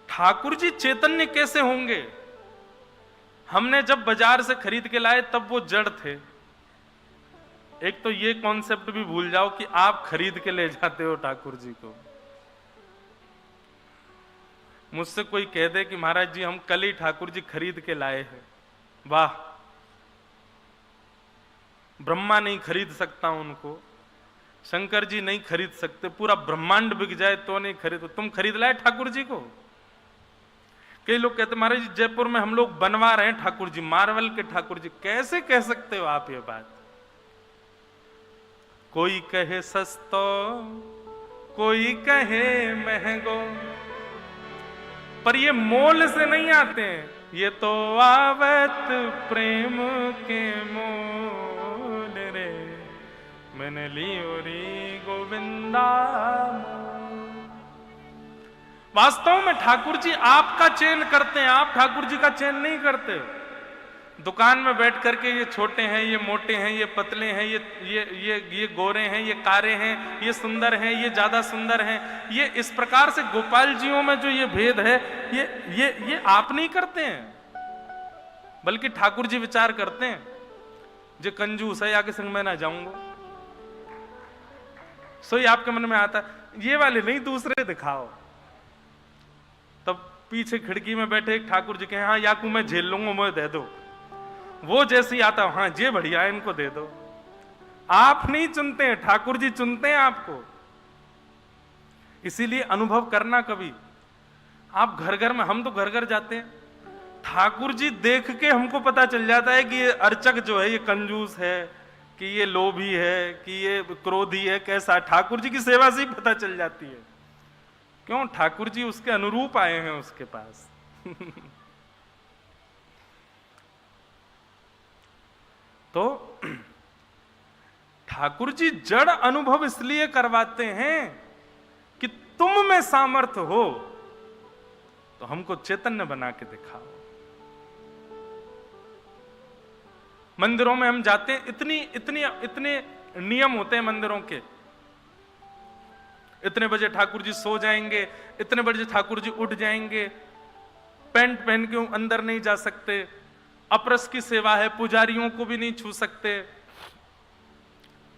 ठाकुर जी चैतन्य कैसे होंगे? हमने जब बाजार से खरीद के लाए तब वो जड़ थे। एक तो ये कॉन्सेप्ट भी भूल जाओ कि आप खरीद के ले जाते हो ठाकुर जी को। मुझसे कोई कह दे कि महाराज जी हम कल ही ठाकुर जी खरीद के लाए हैं, वाह, ब्रह्मा नहीं खरीद सकता उनको, शंकर जी नहीं खरीद सकते, पूरा ब्रह्मांड बिक जाए तो नहीं खरीद, तुम खरीद लाए ठाकुर जी को? कई लोग कहते महाराज जी जयपुर में हम लोग बनवा रहे हैं ठाकुर जी, मार्वल के ठाकुर जी। कैसे कह सकते हो आप ये बात? कोई कहे सस्तो, कोई कहे महंगो, पर ये मोल से नहीं आते हैं, ये तो आवत प्रेम के मोल रे, मैंने लियो री गोविंदा। वास्तव में ठाकुर जी आपका चयन करते हैं, आप ठाकुर जी का चयन नहीं करते। दुकान में बैठ करके ये छोटे हैं, ये मोटे हैं, ये पतले हैं, ये गोरे हैं, ये कारे हैं, ये सुंदर हैं, ये ज्यादा सुंदर हैं, ये इस प्रकार से गोपाल जियों में जो ये भेद है, ये आप नहीं करते हैं, बल्कि ठाकुर जी विचार करते हैं। जो कंजूस है आगे संग में ना जाऊंगा, सोई आपके मन में आता है, ये वाले नहीं दूसरे दिखाओ। तब पीछे खिड़की में बैठे एक ठाकुर जी के, हाँ याकू मैं झेल लूंगा, मुझे दे दो। वो जैसे ही आता, हाँ ये बढ़िया है, इनको दे दो। आप नहीं चुनते हैं, ठाकुर जी चुनते हैं आपको। इसीलिए अनुभव करना कभी आप घर घर में, हम तो घर घर जाते हैं, ठाकुर जी देख के हमको पता चल जाता है कि ये अर्चक जो है ये कंजूस है, कि ये लोभी है, कि ये क्रोधी है, कैसा। ठाकुर जी की सेवा से ही पता चल जाती है। क्यों? ठाकुर जी उसके अनुरूप आए हैं उसके पास। तो ठाकुर जी जड़ अनुभव इसलिए करवाते हैं कि तुम में सामर्थ्य हो, तो हमको चैतन्य बना के दिखाओ। मंदिरों में हम जाते हैं, इतने नियम होते हैं मंदिरों के। इतने बजे ठाकुर जी सो जाएंगे, इतने बजे ठाकुर जी उठ जाएंगे, पैंट पहन के अंदर नहीं जा सकते, अपरस की सेवा है, पुजारियों को भी नहीं छू सकते,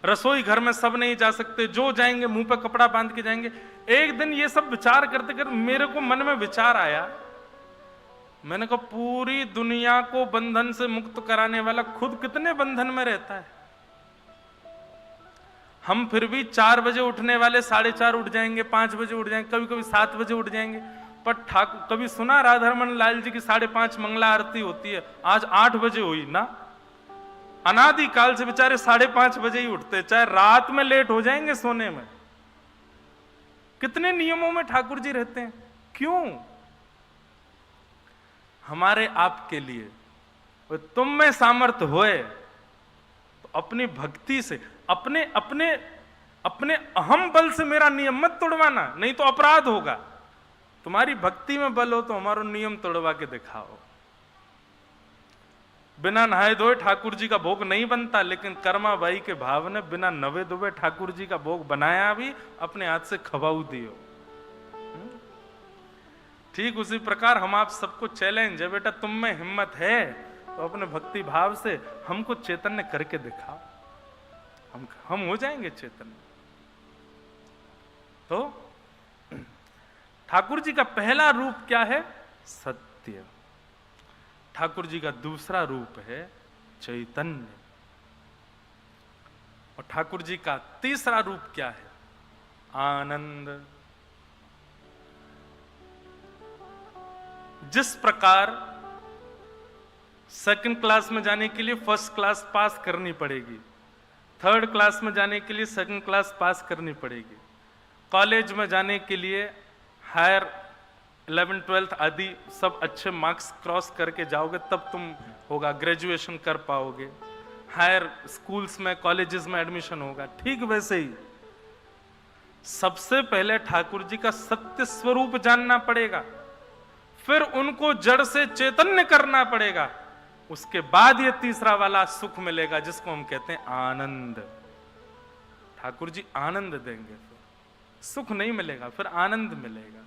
रसोई घर में सब नहीं जा सकते, जो जाएंगे मुंह पे कपड़ा बांध के जाएंगे। एक दिन ये सब विचार करते करते मेरे को मन में विचार आया, मैंने कहा पूरी दुनिया को बंधन से मुक्त कराने वाला खुद कितने बंधन में रहता है। हम फिर भी 4 बजे उठने वाले 4:30 उठ जाएंगे, 5 बजे उठ जाएंगे, कभी कभी 7 बजे उठ जाएंगे। पर ठाकुर, कभी सुना राधारमण लाल जी की 5:30 मंगला आरती होती है, आज 8 बजे हुई ना। अनादि काल से बेचारे 5:30 बजे ही उठते, चाहे रात में लेट हो जाएंगे सोने में। कितने नियमों में ठाकुर जी रहते हैं, क्यों? हमारे आपके लिए। तुम में सामर्थ्य होए तो अपनी भक्ति से, अपने अपने अपने अहम बल से मेरा नियम मत तोड़वाना, नहीं तो अपराध होगा। तुम्हारी भक्ति में बल हो तो हमारा नियम तोड़वा के दिखाओ। बिना नहाए धोए ठाकुर जी का भोग नहीं बनता, लेकिन कर्माबाई के भाव ने बिना नवे धोए ठाकुर जी का भोग बनाया भी, अपने हाथ से खवाऊ दियो। ठीक उसी प्रकार हम आप सबको चैलेंज है, बेटा तुम में हिम्मत है तो अपने भक्ति भाव से हमको चैतन्य करके दिखाओ, हम हो जाएंगे चैतन्य। तो ठाकुर जी का पहला रूप क्या है? सत्य। ठाकुर जी का दूसरा रूप है चैतन्य। और ठाकुर जी का तीसरा रूप क्या है? आनंद। जिस प्रकार सेकंड क्लास में जाने के लिए फर्स्ट क्लास पास करनी पड़ेगी, थर्ड क्लास में जाने के लिए सेकंड क्लास पास करनी पड़ेगी, कॉलेज में जाने के लिए हायर 11th 12th आदि सब अच्छे मार्क्स क्रॉस करके जाओगे तब तुम होगा, ग्रेजुएशन कर पाओगे, हायर स्कूल्स में कॉलेजेस में एडमिशन होगा। ठीक वैसे ही सबसे पहले ठाकुर जी का सत्य स्वरूप जानना पड़ेगा, फिर उनको जड़ से चैतन्य करना पड़ेगा, उसके बाद ये तीसरा वाला सुख मिलेगा जिसको हम कहते हैं आनंद। ठाकुर जी आनंद देंगे, फिर सुख नहीं मिलेगा, फिर आनंद मिलेगा।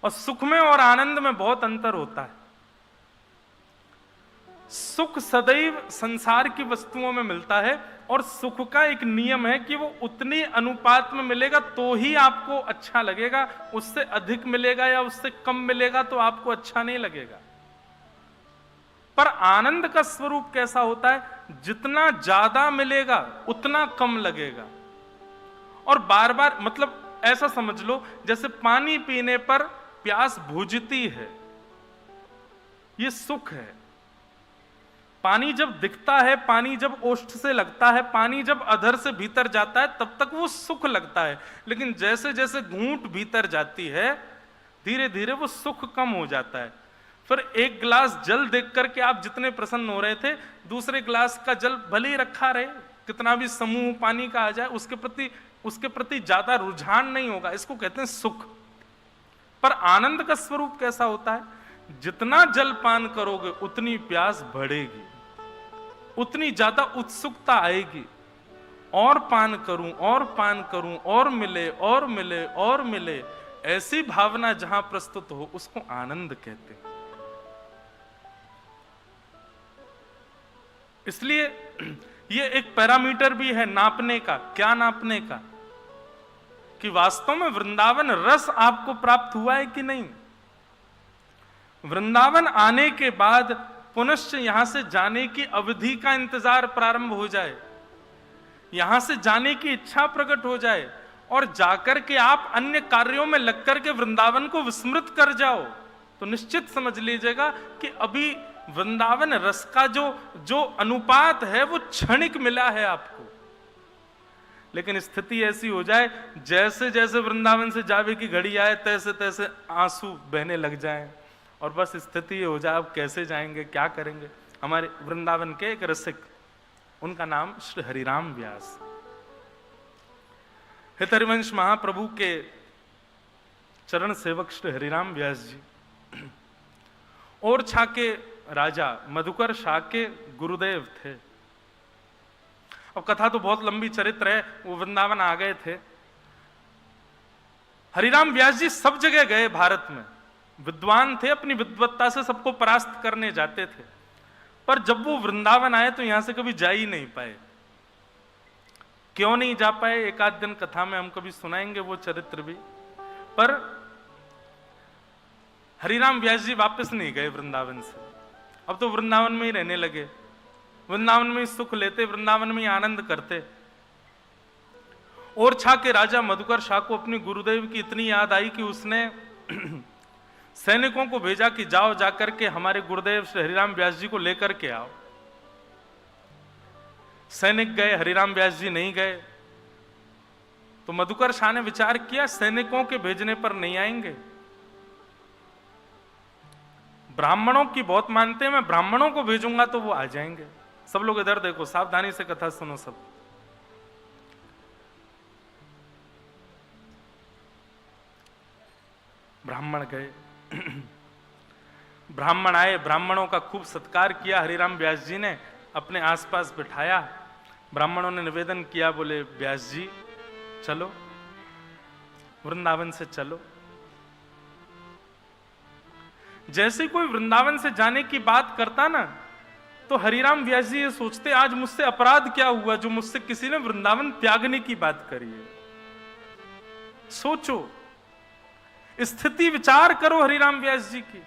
और सुख में और आनंद में बहुत अंतर होता है। सुख सदैव संसार की वस्तुओं में मिलता है, और सुख का एक नियम है कि वो उतनी अनुपात में मिलेगा तो ही आपको अच्छा लगेगा, उससे अधिक मिलेगा या उससे कम मिलेगा तो आपको अच्छा नहीं लगेगा। पर आनंद का स्वरूप कैसा होता है? जितना ज्यादा मिलेगा उतना कम लगेगा। और बार बार, मतलब ऐसा समझ लो जैसे पानी पीने पर प्यास बुझती है, ये सुख है। पानी जब दिखता है, पानी जब ओष्ठ से लगता है, पानी जब अधर से भीतर जाता है, तब तक वो सुख लगता है। लेकिन जैसे जैसे घूंट भीतर जाती है, धीरे धीरे वो सुख कम हो जाता है। फिर एक गिलास जल देख करके आप जितने प्रसन्न हो रहे थे, दूसरे गिलास का जल भले ही रखा रहे, कितना भी समूह पानी का आ जाए, उसके प्रति ज्यादा रुझान नहीं होगा। इसको कहते हैं सुख। पर आनंद का स्वरूप कैसा होता है? जितना जल पान करोगे उतनी प्यास बढ़ेगी, उतनी ज्यादा उत्सुकता आएगी, और पान करूं, और पान करूं, और मिले और मिले और मिले, ऐसी भावना जहां प्रस्तुत हो उसको आनंद कहते हैं। इसलिए ये एक पैरामीटर भी है नापने का। क्या नापने का? कि वास्तव में वृंदावन रस आपको प्राप्त हुआ है कि नहीं। वृंदावन आने के बाद पुनश्च यहां से जाने की अवधि का इंतजार प्रारंभ हो जाए, यहां से जाने की इच्छा प्रकट हो जाए, और जाकर के आप अन्य कार्यों में लगकर के वृंदावन को विस्मृत कर जाओ, तो निश्चित समझ लीजिएगा कि अभी वृंदावन रस का जो अनुपात है वो क्षणिक मिला है आपको। लेकिन स्थिति ऐसी हो जाए, जैसे जैसे वृंदावन से जावे की घड़ी आए, तैसे तैसे आंसू बहने लग जाएं, और बस स्थिति ये हो जाए अब कैसे जाएंगे, क्या करेंगे। हमारे वृंदावन के एक रसिक, उनका नाम श्री हरिराम व्यास, हित हरिवंश महाप्रभु के चरण सेवक श्री हरिराम व्यास जी ओरछा के राजा मधुकर शाह के गुरुदेव थे। अब कथा तो बहुत लंबी चरित्र है, वो वृंदावन आ गए थे। हरिराम व्यास जी सब जगह गए भारत में, विद्वान थे, अपनी विद्वत्ता से सबको परास्त करने जाते थे, पर जब वो वृंदावन आए तो यहां से कभी जा ही नहीं पाए। क्यों नहीं जा पाए, एक आध दिन कथा में हम कभी सुनाएंगे वो चरित्र भी। पर हरिराम व्यास जी वापस नहीं गए वृंदावन से, अब तो वृंदावन में ही रहने लगे, वृंदावन में ही सुख लेते, वृंदावन में ही आनंद करते। ओरछा के राजा मधुकर शाह को अपने गुरुदेव की इतनी याद आई कि उसने सैनिकों को भेजा कि जाओ जाकर के हमारे गुरुदेव श्री हरिराम व्यास जी को लेकर के आओ। सैनिक गए, हरिराम व्यास जी नहीं गए। तो मधुकर शाह ने विचार किया सैनिकों के भेजने पर नहीं आएंगे, ब्राह्मणों की बहुत मानते हैं, मैं ब्राह्मणों को भेजूंगा तो वो आ जाएंगे। सब लोग इधर देखो, सावधानी से कथा सुनो सब। ब्राह्मण गए, ब्राह्मण आए, ब्राह्मणों का खूब सत्कार किया हरिराम व्यास जी ने, अपने आसपास बिठाया। ब्राह्मणों ने निवेदन किया, बोले व्यास जी चलो वृंदावन से चलो। जैसे कोई वृंदावन से जाने की बात करता ना, तो हरिराम व्यास जी ये सोचते आज मुझसे अपराध क्या हुआ जो मुझसे किसी ने वृंदावन त्यागने की बात करी है। सोचो, स्थिति विचार करो हरिराम व्यास जी की।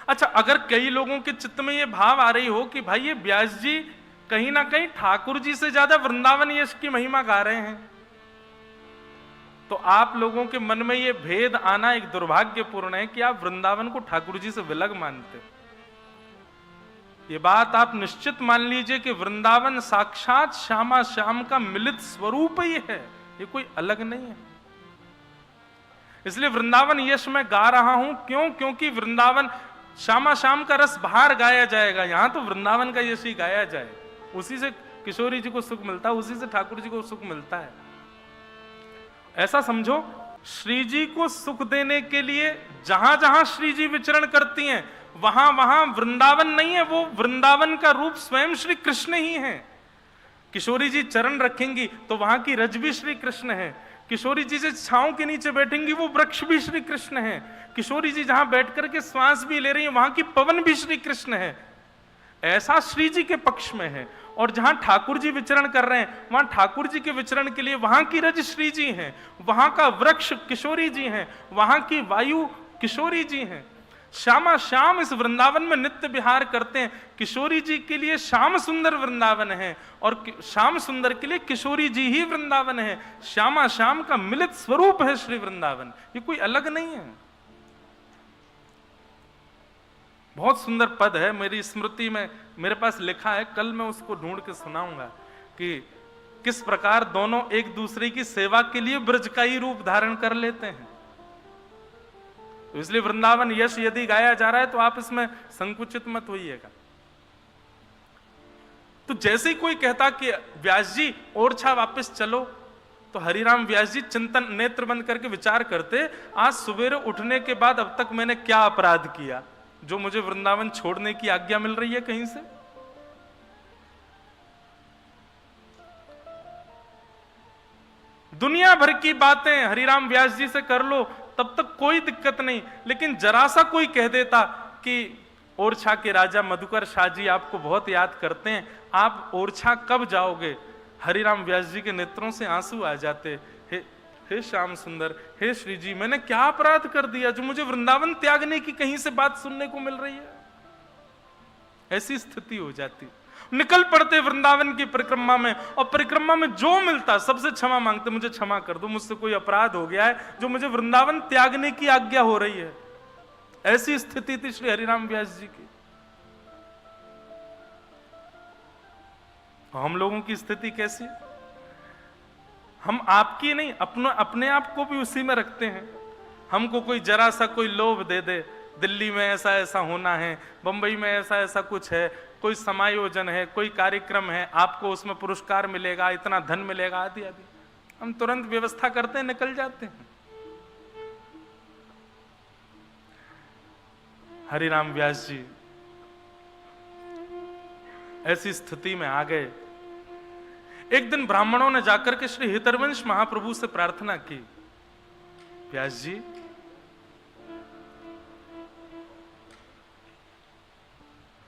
अच्छा, अगर कई लोगों के चित्त में यह भाव आ रही हो कि भाई ये व्यास जी कहीं ना कहीं ठाकुर जी से ज्यादा वृंदावन यश की महिमा गा रहे हैं, तो आप लोगों के मन में यह भेद आना एक दुर्भाग्यपूर्ण है कि आप वृंदावन को ठाकुर जी से विलग मानते। ये बात आप निश्चित मान लीजिए कि वृंदावन साक्षात श्यामा श्याम का मिलित स्वरूप ही है, ये कोई अलग नहीं है। इसलिए वृंदावन यश मैं गा रहा हूं, क्यों? क्योंकि वृंदावन श्यामा श्याम का रस बाहर गाया जाएगा, यहां तो वृंदावन का यश ही गाया जाए। उसी से किशोरी जी को सुख मिलता है, उसी से ठाकुर जी को सुख मिलता है। ऐसा समझो, श्री जी को सुख देने के लिए जहां जहां श्री जी विचरण करती हैं वहां वहां वृंदावन नहीं है, वो वृंदावन का रूप स्वयं श्री कृष्ण ही है। किशोरी जी चरण रखेंगी तो वहां की रज भी श्री कृष्ण है। किशोरी जी से छांव के नीचे बैठेंगी वो वृक्ष भी श्री कृष्ण है। किशोरी जी जहां बैठ करके श्वास भी ले रही है वहां की पवन भी श्री कृष्ण है। ऐसा श्री जी के पक्ष में है। और जहां ठाकुर जी विचरण कर रहे हैं वहां ठाकुर जी के विचरण के लिए वहां की रज श्री जी है, वहां का वृक्ष किशोरी जी है, वहां की वायु किशोरी जी है। श्यामा श्याम इस वृंदावन में नित्य विहार करते हैं। किशोरी जी के लिए श्याम सुंदर वृंदावन है और श्याम सुंदर के लिए किशोरी जी ही वृंदावन है। श्यामा श्याम का मिलित स्वरूप है श्री वृंदावन, ये कोई अलग नहीं है। बहुत सुंदर पद है, मेरी स्मृति में मेरे पास लिखा है, कल मैं उसको ढूंढ के सुनाऊंगा कि किस प्रकार दोनों एक दूसरे की सेवा के लिए ब्रज का ही रूप धारण कर लेते हैं। तो इसलिए वृंदावन यश यदि गाया जा रहा है तो आप इसमें संकुचित मत होइएगा। तो जैसे ही कोई कहता कि व्यास जी ओरछा वापस चलो, तो हरिराम व्यास जी चिंतन नेत्र बंद करके विचार करते, आज सवेरे उठने के बाद अब तक मैंने क्या अपराध किया जो मुझे वृंदावन छोड़ने की आज्ञा मिल रही है कहीं से। दुनिया भर की बातें हरिराम व्यास जी से कर लो तब तक कोई दिक्कत नहीं, लेकिन जरा सा कोई कह देता कि ओरछा के राजा मधुकर शाह जी आपको बहुत याद करते हैं, आप ओरछा कब जाओगे? हरिराम व्यास जी के नेत्रों से आंसू आ जाते। हे श्याम सुंदर, हे श्री जी, मैंने क्या अपराध कर दिया जो मुझे वृंदावन त्यागने की कहीं से बात सुनने को मिल रही है? ऐसी स्थिति हो जाती। निकल पड़ते वृंदावन की परिक्रमा में, और परिक्रमा में जो मिलता सबसे क्षमा मांगते, मुझे क्षमा कर दो, मुझसे कोई अपराध हो गया है जो मुझे वृंदावन त्यागने की आज्ञा हो रही है। ऐसी स्थिति थी श्री हरिराम व्यास जी की। हम लोगों की स्थिति कैसी? हम आपकी नहीं, अपने आप को भी उसी में रखते हैं। हमको कोई जरा सा कोई लोभ दे दे, दिल्ली में ऐसा ऐसा होना है, बंबई में ऐसा ऐसा कुछ है, कोई समायोजन है, कोई कार्यक्रम है, आपको उसमें पुरस्कार मिलेगा, इतना धन मिलेगा, आदि आदि, हम तुरंत व्यवस्था करते हैं, निकल जाते हैं। हरिराम व्यास जी ऐसी स्थिति में आ गए। एक दिन ब्राह्मणों ने जाकर के श्री हितरवंश महाप्रभु से प्रार्थना की, व्यास जी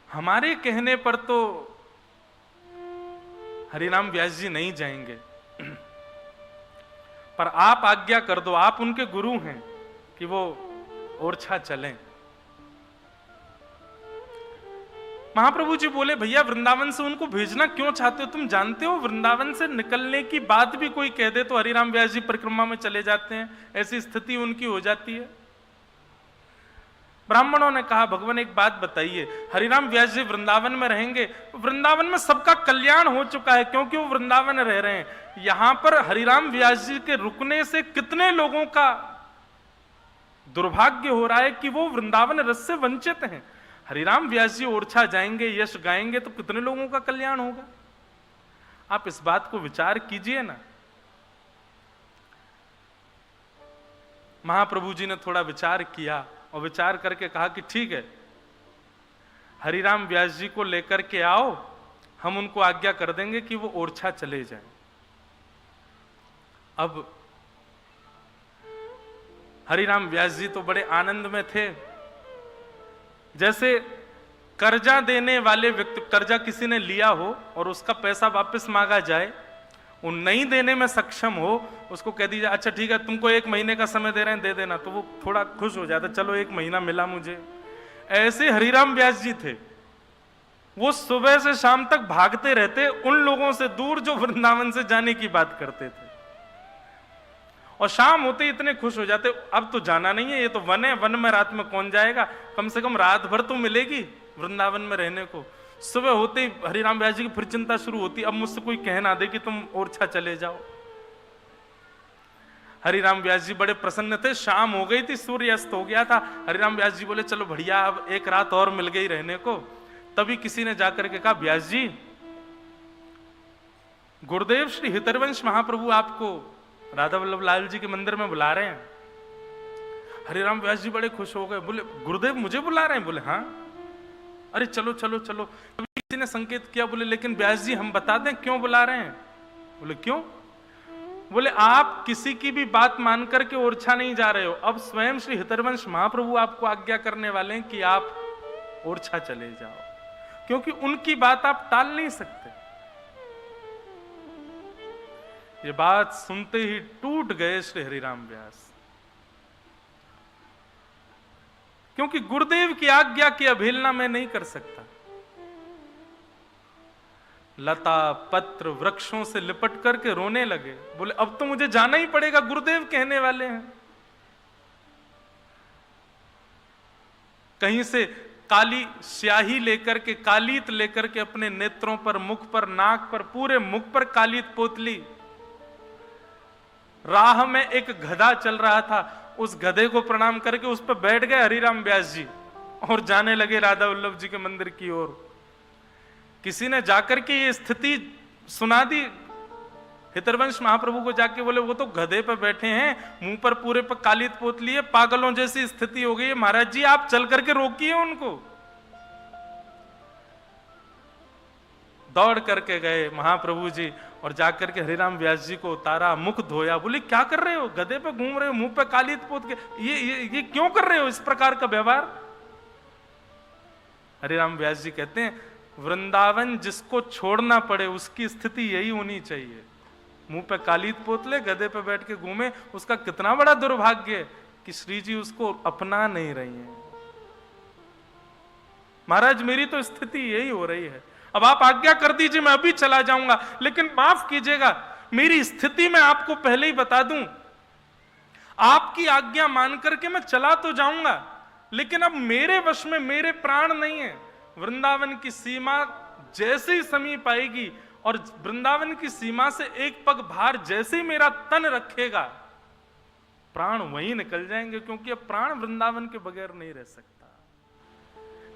हमारे कहने पर तो हरिराम व्यास जी नहीं जाएंगे, पर आप आज्ञा कर दो, आप उनके गुरु हैं कि वो ओरछा चलें। महाप्रभु जी बोले, भैया वृंदावन से उनको भेजना क्यों चाहते हो? तुम जानते हो वृंदावन से निकलने की बात भी कोई कह दे तो हरिराम व्यास जी परिक्रमा में चले जाते हैं, ऐसी स्थिति उनकी हो जाती है। ब्राह्मणों ने कहा, भगवान एक बात बताइए, हरिराम व्यास जी वृंदावन में रहेंगे, वृंदावन में सबका कल्याण हो चुका है क्योंकि वो वृंदावन रह रहे हैं। यहां पर हरिराम व्यास जी के रुकने से कितने लोगों का दुर्भाग्य हो रहा है कि वो वृंदावन रस से वंचित हैं। हरिराम व्यास जी ओरछा जाएंगे, यश गाएंगे तो कितने लोगों का कल्याण होगा। आप इस बात को विचार कीजिए ना। महाप्रभु जी ने थोड़ा विचार किया और विचार करके कहा कि ठीक है, हरिराम व्यास जी को लेकर के आओ, हम उनको आज्ञा कर देंगे कि वो ओरछा चले जाएं। अब हरिराम व्यास जी तो बड़े आनंद में थे। जैसे कर्जा देने वाले व्यक्ति, कर्जा किसी ने लिया हो और उसका पैसा वापस मांगा जाए, वो नहीं देने में सक्षम हो, उसको कह दीजिए अच्छा ठीक है तुमको 1 महीने का समय दे रहे हैं, दे देना, तो वो थोड़ा खुश हो जाता, चलो 1 महीना मिला मुझे। ऐसे हरिराम व्यास जी थे, वो सुबह से शाम तक भागते रहते उन लोगों से दूर जो वृंदावन से जाने की बात करते थे, और शाम होते इतने खुश हो जाते, अब तो जाना नहीं है, ये तो वन है, वन में रात में कौन जाएगा, कम से कम रात भर तो मिलेगी वृंदावन में रहने को। सुबह होते ही हरिराम व्यास जी की फिर चिंता शुरू होती, अब मुझसे कोई कह ना दे कि तुम ओरछा चले जाओ। हरिराम व्यास जी बड़े प्रसन्न थे। शाम हो गई थी, सूर्य अस्त हो गया था। हरिराम व्यास जी बोले चलो बढ़िया, अब 1 रात और मिल गई रहने को। तभी किसी ने जाकर के कहा, व्यास जी गुरुदेव श्री हितरवंश महाप्रभु आपको राधा वल्लभ लाल जी के मंदिर में बुला रहे हैं। हरिराम व्यास जी बड़े खुश हो गए, बोले गुरुदेव मुझे बुला रहे हैं? बोले हाँ। अरे चलो चलो चलो। तभी किसी ने संकेत किया, बोले लेकिन व्यास जी हम बता दें क्यों बुला रहे हैं? बोले क्यों? बोले आप किसी की भी बात मान करके ओरछा नहीं जा रहे हो, अब स्वयं श्री हितरवंश महाप्रभु आपको आज्ञा करने वाले हैं कि आप ओरछा चले जाओ, क्योंकि उनकी बात आप टाल नहीं सकते। ये बात सुनते ही टूट गए श्री हरिराम व्यास, क्योंकि गुरुदेव की आज्ञा की अवहेलना मैं नहीं कर सकता। लता पत्र वृक्षों से लिपट करके रोने लगे, बोले अब तो मुझे जाना ही पड़ेगा, गुरुदेव कहने वाले हैं। कहीं से काली स्याही लेकर के, कालीत लेकर के अपने नेत्रों पर, मुख पर, नाक पर, पूरे मुख पर कालीत पोत ली। राह में एक गधा चल रहा था, उस गधे को प्रणाम करके उस पर बैठ गए हरिराम व्यास जी और जाने लगे राधा वल्लभ जी के मंदिर की ओर। किसी ने जाकर के ये स्थिति सुना दी हितरवंश महाप्रभु को, जाके बोले वो तो गधे पर बैठे हैं, मुंह पर पूरे पर कालीत पोत लिए, पागलों जैसी स्थिति हो गई है, महाराज जी आप चल करके रोकिए उनको। दौड़ करके गए महाप्रभु जी और जाकर के हरिराम व्यास जी को उतारा, मुख धोया, बोले क्या कर रहे हो, गधे पे घूम रहे हो, मुंह पे कालीत पोत के, ये क्यों कर रहे हो इस प्रकार का व्यवहार? हरिराम व्यास जी कहते हैं वृंदावन जिसको छोड़ना पड़े उसकी स्थिति यही होनी चाहिए। मुंह पे कालीत पोत ले, गधे पे बैठ के घूमे, उसका कितना बड़ा दुर्भाग्य है कि श्री जी उसको अपना नहीं रही है। महाराज मेरी तो स्थिति यही हो रही है, अब आप आज्ञा कर दीजिए मैं अभी चला जाऊंगा, लेकिन माफ कीजिएगा मेरी स्थिति मैं आपको पहले ही बता दूं, आपकी आज्ञा मान करके मैं चला तो जाऊंगा, लेकिन अब मेरे वश में मेरे प्राण नहीं है। वृंदावन की सीमा जैसे ही समीप आएगी और वृंदावन की सीमा से 1 पग बाहर जैसे ही मेरा तन रखेगा, प्राण वहीं निकल जाएंगे, क्योंकि अब प्राण वृंदावन के बगैर नहीं रह सकता।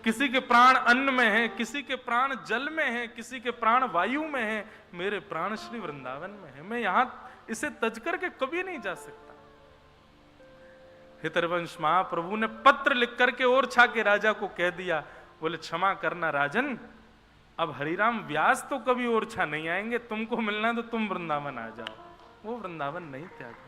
किसी के प्राण अन्न में है, किसी के प्राण जल में है, किसी के प्राण वायु में है, मेरे प्राण श्री वृंदावन में है, मैं यहां इसे तज करके कभी नहीं जा सकता। हितरवंश महाप्रभु ने पत्र लिख करके ओरछा के राजा को कह दिया, बोले क्षमा करना राजन, अब हरिराम व्यास तो कभी ओरछा नहीं आएंगे, तुमको मिलना तो तुम वृंदावन आ जाओ। वो वृंदावन नहीं त्यागा।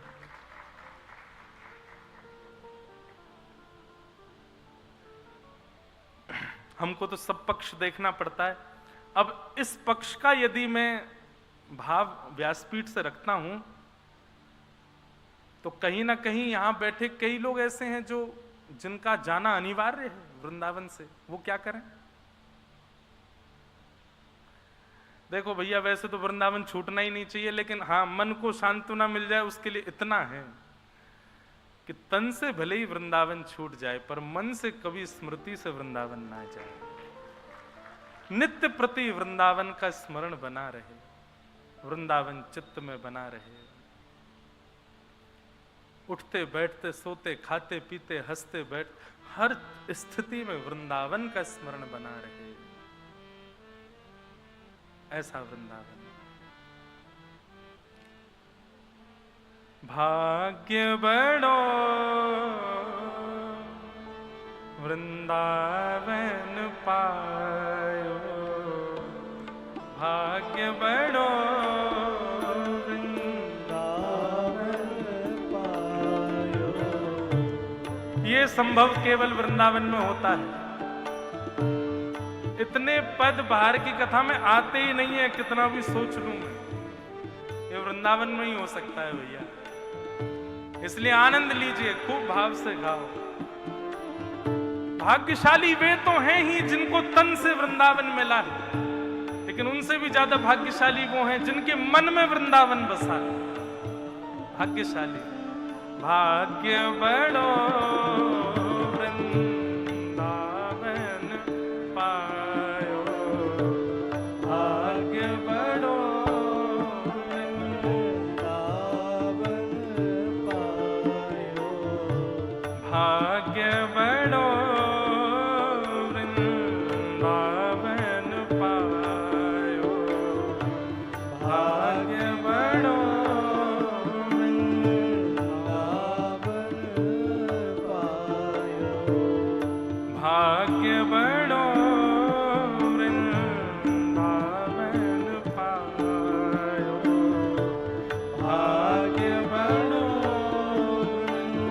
हमको तो सब पक्ष देखना पड़ता है। अब इस पक्ष का यदि मैं भाव व्यासपीठ से रखता हूं तो कहीं ना कहीं यहां बैठे कई लोग ऐसे हैं जो जिनका जाना अनिवार्य है वृंदावन से, वो क्या करें? देखो भैया, वैसे तो वृंदावन छूटना ही नहीं चाहिए, लेकिन हाँ, मन को सांत्वना मिल जाए उसके लिए इतना है कि तन से भले ही वृंदावन छूट जाए पर मन से कभी स्मृति से वृंदावन ना जाए। नित्य प्रति वृंदावन का स्मरण बना रहे, वृंदावन चित्त में बना रहे। उठते बैठते सोते खाते पीते हंसते बैठ हर स्थिति में वृंदावन का स्मरण बना रहे। ऐसा वृंदावन। भाग्य बड़ो वृंदावन पायो, भाग्य बड़ो ये संभव केवल वृंदावन में होता है। इतने पद बाहर की कथा में आते ही नहीं है, कितना भी सोच लूं मैं, ये वृंदावन में ही हो सकता है भैया। इसलिए आनंद लीजिए, खूब भाव से गाओ। भाग्यशाली वे तो हैं ही जिनको तन से वृंदावन मिला है, लेकिन उनसे भी ज्यादा भाग्यशाली वो हैं जिनके मन में वृंदावन बसा है। भाग्यशाली। भाग्य बड़ो वृंदावन पायो, भाग्य बड़ो वृंदावन पायो, भाग्य बड़ो वृंदावन पायो, भाग्य बड़ो भाग्य बड़ो वृंदावन पायो, भाग्य बड़ो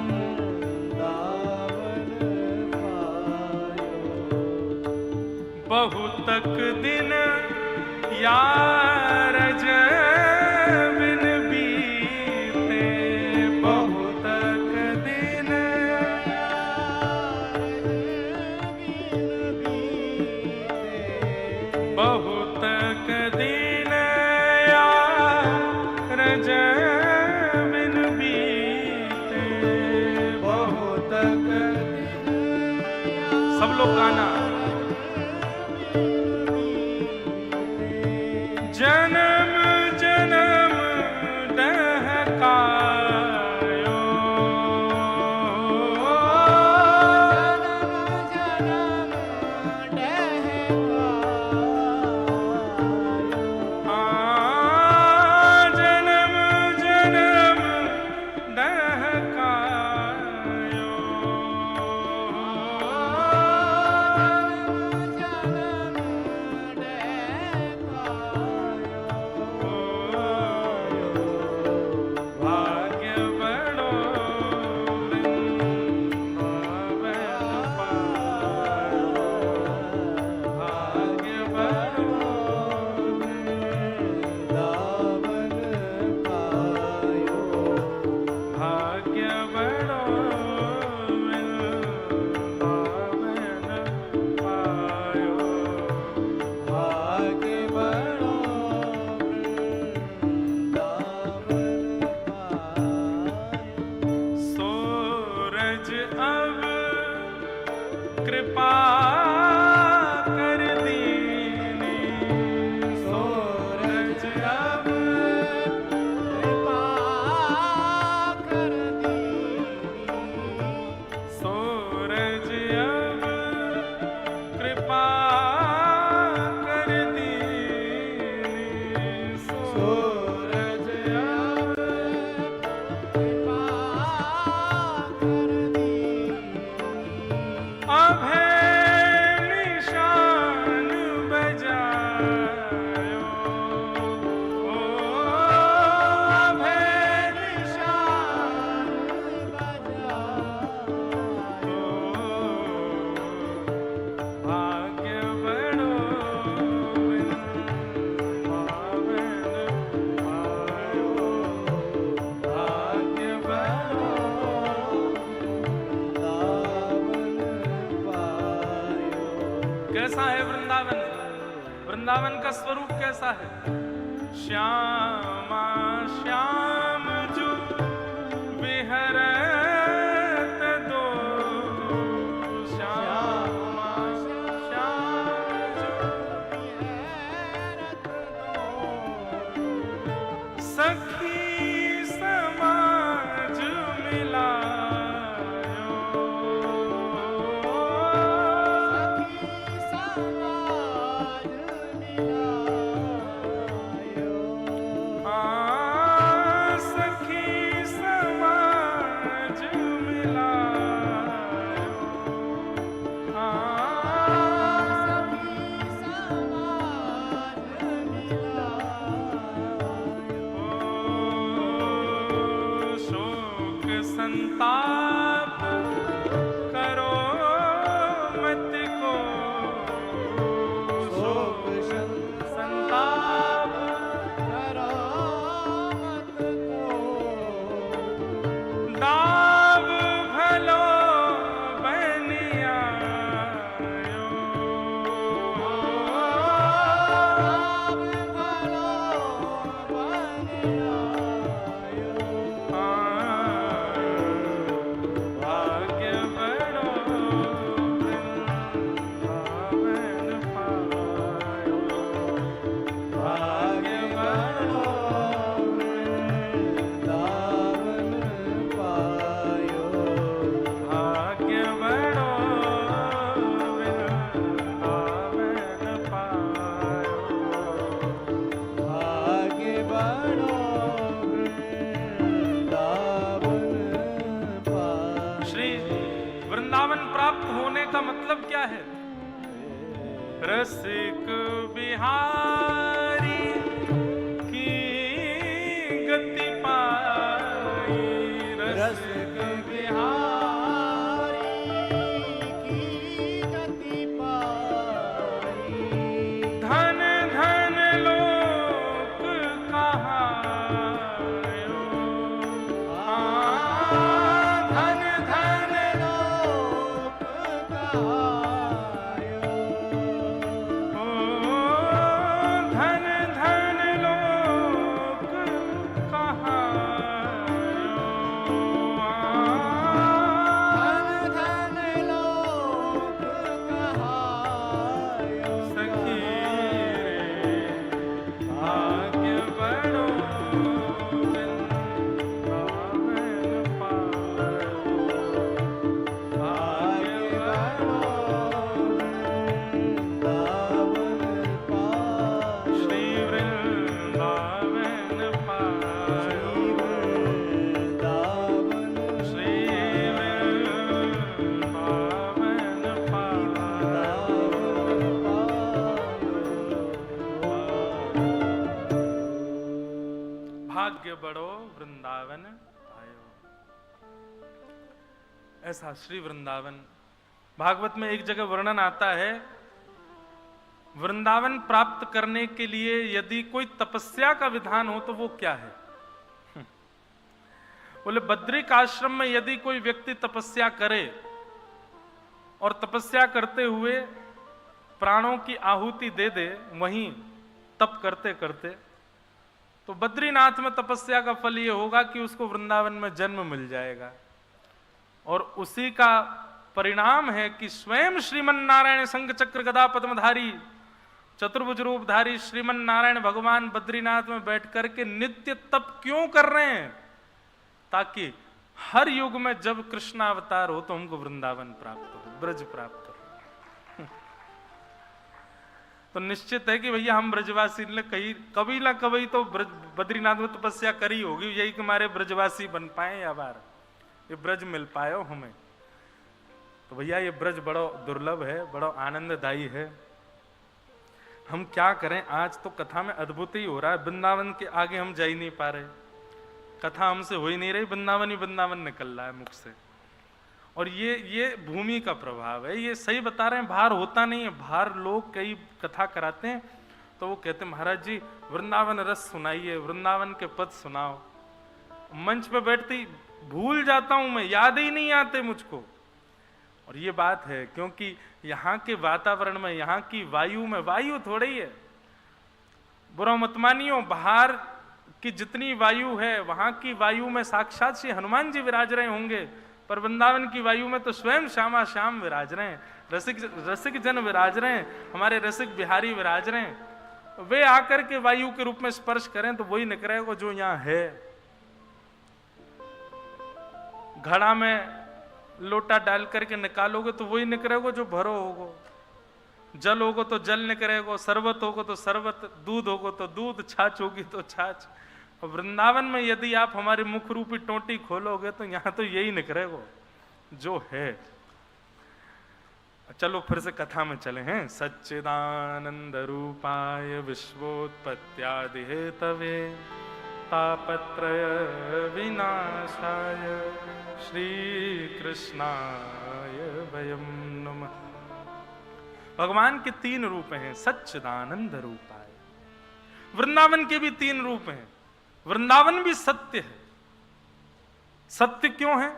वृंदावन पायो। बहुतक दिन यार जबिन बीते, बहुतक दिन बहुतक दिन यार जबिन बीते, बहुतक सब लोग गाना। जन्म जन्म डहकायो, जन्म जन्म डहकायो, भाग्य बड़ो वृंदावन पायो, भाग्य बड़ो वृंदावन पायो, भाग्य बड़ो वृंदावन पायो, भाग्य बड़ो सूरज अब कृपा कर दीनी, सूरज अब कृपा कर दीनी, सूरज अब कृपा कर दीनी, सूरज अब कृपा कर दीनी। कैसा है वृंदावन? वृंदावन का स्वरूप कैसा है? श्यामा श्याम जो विहरत दो, श्यामा श्याम जो विहरत दो, सखी समाज मिलायो, सखी समाज मिलायो, सखी समाज मिलायो, सखी समाज मिलायो, शोक संताप करो मत को, शोक संताप करो मत को, दाव भलो बनियायो, दाव भलो बनियायो, भाग्य बड़ो वृंदावन पायो, भाग्य बड़ो वृंदावन पायो, भाग्य बड़ो वृंदावन पायो, भाग्य बड़ो वृंदावन पायो। श्री वृंदावन प्राप्त होने का मतलब क्या है? रसिक बिहारी की गति पाई, रसिक बिहारी की गति पाई, धन धन लोक कहायो, धन धन लोक कहायो, ओ, धन धन लोक कहायो, धन धन लोक कहायो, सखी रे भाग्य बड़ो वृंदावन पायो, भाग्य बड़ो वृंदावन पायो, श्री वृंदावन पायो, वृंदावन श्री वृंदावन पायो, भाग्य बड़ो वृंदावन पायो। ऐसा श्री वृंदावन। भागवत में एक जगह वर्णन आता है, वृंदावन प्राप्त करने के लिए यदि कोई तपस्या का विधान हो तो वो क्या है? बोले बद्रिक आश्रम में यदि कोई व्यक्ति तपस्या करे और तपस्या करते हुए प्राणों की आहुति दे दे वहीं तप करते करते, तो बद्रीनाथ में तपस्या का फल ये होगा कि उसको वृंदावन में जन्म मिल जाएगा। और उसी का परिणाम है कि स्वयं श्रीमन नारायण शंख चक्र गदा पद्मधारी चतुर्भुज रूपधारी श्रीमन नारायण भगवान बद्रीनाथ में बैठ करके नित्य तप क्यों कर रहे हैं? ताकि हर युग में जब कृष्ण अवतार हो तो हमको वृंदावन प्राप्त हो, ब्रज प्राप्त हो। तो निश्चित है कि भैया हम ब्रजवासी ने कहीं कभी ना कभी तो बद्रीनाथ में तपस्या करी होगी, यही कि हमारे ब्रजवासी बन पाए या बार ये ब्रज मिल पाए हो हमें। तो भैया ये ब्रज बड़ा दुर्लभ है, बड़ा आनंददायी है। हम क्या करें, आज तो कथा में अद्भुत ही हो रहा है। वृंदावन के आगे हम जा ही नहीं पा रहे, कथा हमसे हो ही नहीं रही, वृंदावन ही वृंदावन निकल रहा है मुख से। और ये भूमि का प्रभाव है, ये सही बता रहे हैं। बाहर होता नहीं है, बाहर लोग कई कथा कराते हैं तो वो कहते हैं महाराज जी वृंदावन रस सुनाइए, वृंदावन के पद सुनाओ। मंच पे बैठते ही भूल जाता हूं मैं, याद ही नहीं आते मुझको। और ये बात है क्योंकि यहाँ के वातावरण में, यहाँ की वायु में, वायु थोड़ी है, बुरा मत मानियो, बाहर की जितनी वायु है वहां की वायु में साक्षात श्री हनुमान जी विराज रहे होंगे, पर वृंदावन की वायु में तो स्वयं श्यामा श्याम विराज रहे हैं, रसिक जन विराज रहे हैं, हमारे रसिक बिहारी विराज रहे हैं। वे आकर के वायु के रूप में स्पर्श करें तो वही निकलेगा जो यहां है। घड़ा में लोटा डाल करके निकालोगे तो वही निकलेगा जो भरो होगो, जल होगो तो जल निकलेगा, शरबत होगो तो शरबत, दूध होगो तो दूध, छाछ होगी तो छाछ। और वृंदावन में यदि आप हमारे मुख रूपी टोटी खोलोगे तो यहां तो यही निकलेगा जो है। चलो फिर से कथा में चले हैं। सच्चिदानंद रूपाय विश्वोत्पत्त्यादि हेतवे तापत्रय विनाशाय श्री कृष्णाय वयं नमः। भगवान के 3 रूप हैं, सच्चिदानंद रूपाय। वृंदावन के भी 3 रूप हैं। वृंदावन भी सत्य है। सत्य क्यों है?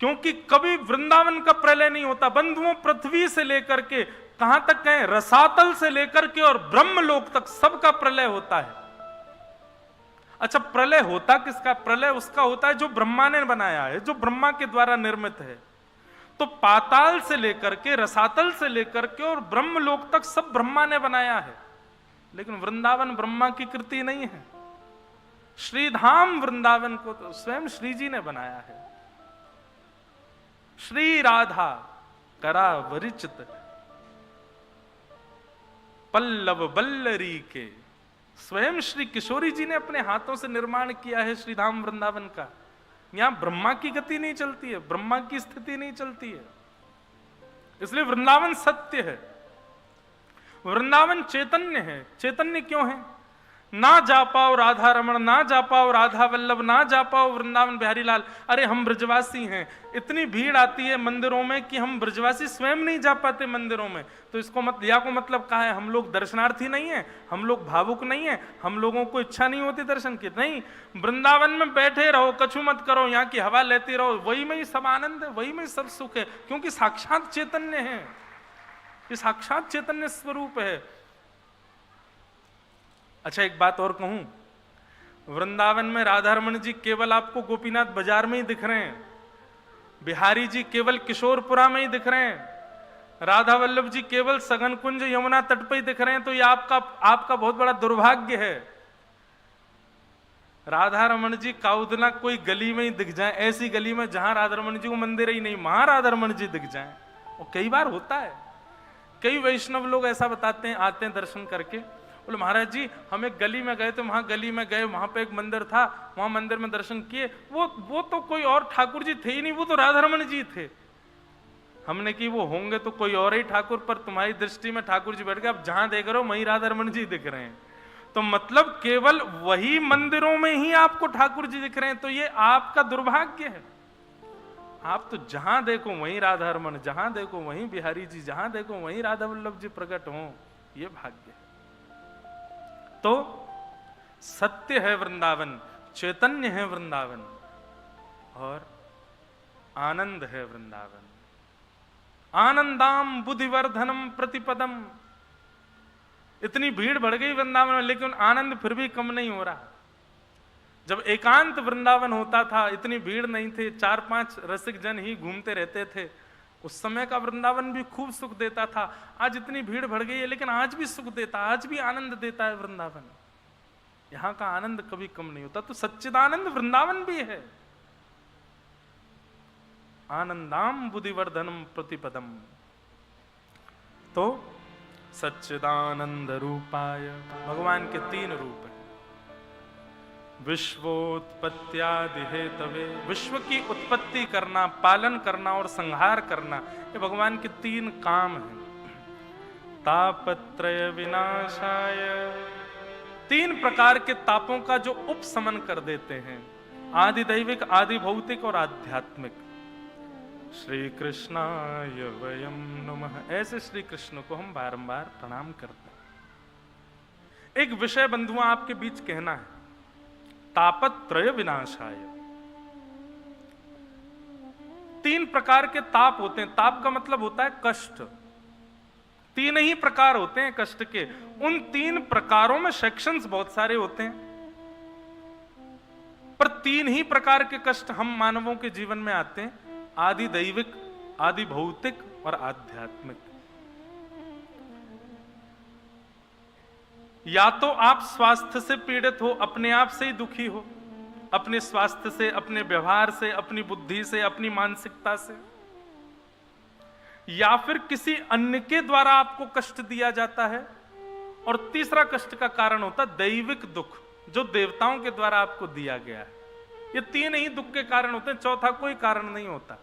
क्योंकि कभी वृंदावन का प्रलय नहीं होता। बंधुओं, पृथ्वी से लेकर के कहां तक कहें, रसातल से लेकर के और ब्रह्मलोक तक सबका प्रलय होता है। अच्छा, प्रलय होता किसका? प्रलय उसका होता है जो ब्रह्मा ने बनाया है, जो ब्रह्मा के द्वारा निर्मित है। तो पाताल से लेकर के, रसातल से लेकर के और ब्रह्मलोक तक सब ब्रह्मा ने बनाया है। लेकिन वृंदावन ब्रह्मा की कृति नहीं है। श्रीधाम वृंदावन को तो स्वयं श्री जी ने बनाया है। श्री राधा करा वरिचित पल्लव बल्लरी के, स्वयं श्री किशोरी जी ने अपने हाथों से निर्माण किया है श्रीधाम वृंदावन का। यहां ब्रह्मा की गति नहीं चलती है, ब्रह्मा की स्थिति नहीं चलती है। इसलिए वृंदावन सत्य है, वृंदावन चैतन्य है। चैतन्य क्यों है? ना जा पाओ राधा रमण, ना जा पाओ राधा वल्लभ, ना जा पाओ वृंदावन बिहारी लाल। अरे हम ब्रजवासी हैं, इतनी भीड़ आती है मंदिरों में कि हम ब्रजवासी स्वयं नहीं जा पाते मंदिरों में। तो इसको मतलब कहा है, हम लोग दर्शनार्थी नहीं है, हम लोग भावुक नहीं है, हम लोगों को इच्छा नहीं होती दर्शन की। नहीं, वृंदावन में बैठे रहो, कछु मत करो, यहाँ की हवा लेती रहो, वही में ही सब आनंद है, वही में ही सब सुख है। क्योंकि साक्षात चैतन्य है, ये साक्षात चैतन्य स्वरूप है। अच्छा, एक बात और कहूं, वृंदावन में राधा रमण जी केवल आपको गोपीनाथ बाजार में ही दिख रहे हैं, बिहारी जी केवल किशोरपुरा में ही दिख रहे हैं, राधा वल्लभ जी केवल सघन कुंज यमुना तट पर ही दिख रहे हैं। तो ये आपका बहुत बड़ा दुर्भाग्य है। राधा रमण जी काउदना कोई गली में ही दिख जाए, ऐसी गली में जहां राधा रमण जी को मंदिर ही नहीं, वहां राधा रमण जी दिख जाए। और कई बार होता है, कई वैष्णव लोग ऐसा बताते हैं, आते हैं दर्शन करके, बोले महाराज जी हम एक गली में गए थे, वहां गली में गए, वहां पे एक मंदिर था, वहां मंदिर में दर्शन किए, वो तो कोई और ठाकुर जी थे ही नहीं, वो तो राधा रमण जी थे। हमने कि वो होंगे तो कोई और ही ठाकुर, पर तुम्हारी दृष्टि में ठाकुर जी बैठ गए, अब जहां देख रहे हो वहीं राधा रमण जी दिख रहे हैं। तो मतलब केवल वही मंदिरों में ही आपको ठाकुर जी दिख रहे हैं, तो ये आपका दुर्भाग्य है। आप तो जहां देखो वहीं राधा रमण, जहां देखो वहीं बिहारी जी, जहां देखो वहीं राधा वल्लभ जी प्रकट हो, ये भाग्य है। तो सत्य है वृंदावन, चैतन्य है वृंदावन, और आनंद है वृंदावन। आनंदाम बुद्धिवर्धनम प्रतिपदम। इतनी भीड़ बढ़ गई वृंदावन में, लेकिन आनंद फिर भी कम नहीं हो रहा। जब एकांत वृंदावन होता था, इतनी भीड़ नहीं थी, 4-5 रसिक जन ही घूमते रहते थे, उस समय का वृंदावन भी खूब सुख देता था। आज इतनी भीड़ बढ़ गई है, लेकिन आज भी सुख देता, आज भी आनंद देता है वृंदावन। यहां का आनंद कभी कम नहीं होता। तो सच्चिदानंद वृंदावन भी है। आनंदाम बुद्धिवर्धनम प्रतिपदम। तो सच्चिदानंद रूपाय, भगवान के 3 रूप हैं। विश्वोत्पत्त्यादि हेतवे, विश्व की उत्पत्ति करना, पालन करना और संहार करना, ये भगवान के 3 काम हैं। तापत्रय विनाशाय, 3 प्रकार के तापों का जो उपशमन कर देते हैं, आदि दैविक, आदि भौतिक और आध्यात्मिक। श्री कृष्णाय वयं नमः। ऐसे श्री कृष्ण को हम बारंबार प्रणाम करते हैं। एक विषय बंधुआ आपके बीच कहना है, तापत्रय विनाशाय। 3 प्रकार के ताप होते हैं। ताप का मतलब होता है कष्ट। 3 ही प्रकार होते हैं कष्ट के। उन 3 प्रकारों में सेक्शंस बहुत सारे होते हैं, पर 3 ही प्रकार के कष्ट हम मानवों के जीवन में आते हैं, आदि दैविक, आदि भौतिक और आध्यात्मिक। या तो आप स्वास्थ्य से पीड़ित हो, अपने आप से ही दुखी हो, अपने स्वास्थ्य से, अपने व्यवहार से, अपनी बुद्धि से, अपनी मानसिकता से, या फिर किसी अन्य के द्वारा आपको कष्ट दिया जाता है, और तीसरा कष्ट का कारण होता है दैविक दुख, जो देवताओं के द्वारा आपको दिया गया है। ये 3 ही दुख के कारण होते हैं, चौथा कोई कारण नहीं होता।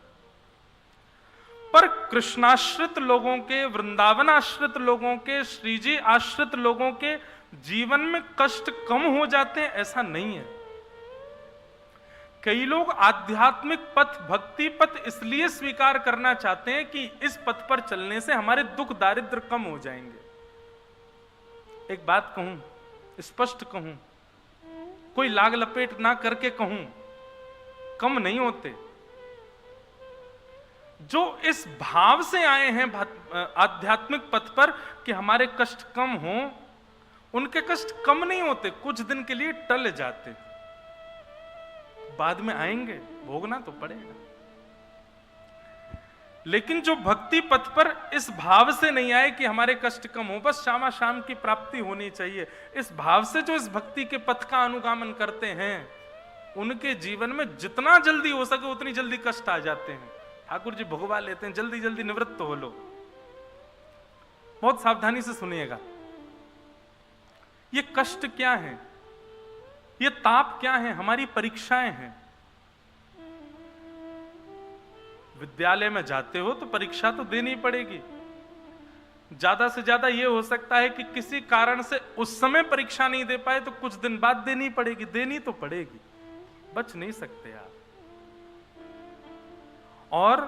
पर कृष्णाश्रित लोगों के, वृंदावन आश्रित लोगों के, श्रीजी आश्रित लोगों के जीवन में कष्ट कम हो जाते हैं, ऐसा नहीं है। कई लोग आध्यात्मिक पथ, भक्ति पथ इसलिए स्वीकार करना चाहते हैं कि इस पथ पर चलने से हमारे दुख दारिद्र कम हो जाएंगे। एक बात कहूं, स्पष्ट कहूं, कोई लाग लपेट ना करके कहूं, कम नहीं होते। जो इस भाव से आए हैं आध्यात्मिक पथ पर कि हमारे कष्ट कम हो, उनके कष्ट कम नहीं होते, कुछ दिन के लिए टल जाते, बाद में आएंगे, भोगना तो पड़ेगा। लेकिन जो भक्ति पथ पर इस भाव से नहीं आए कि हमारे कष्ट कम हो, बस शामा शाम की प्राप्ति होनी चाहिए, इस भाव से जो इस भक्ति के पथ का अनुगामन करते हैं, उनके जीवन में जितना जल्दी हो सके उतनी जल्दी कष्ट आ जाते हैं। ठाकुर जी भुगवा लेते हैं, जल्दी जल्दी निवृत्त हो लो। बहुत सावधानी से सुनिएगा, ये कष्ट क्या है, ये ताप क्या है? हमारी परीक्षाएं हैं। विद्यालय में जाते हो तो परीक्षा तो देनी पड़ेगी। ज्यादा से ज्यादा यह हो सकता है कि किसी कारण से उस समय परीक्षा नहीं दे पाए तो कुछ दिन बाद देनी पड़ेगी, देनी तो पड़ेगी, बच नहीं सकते आप। और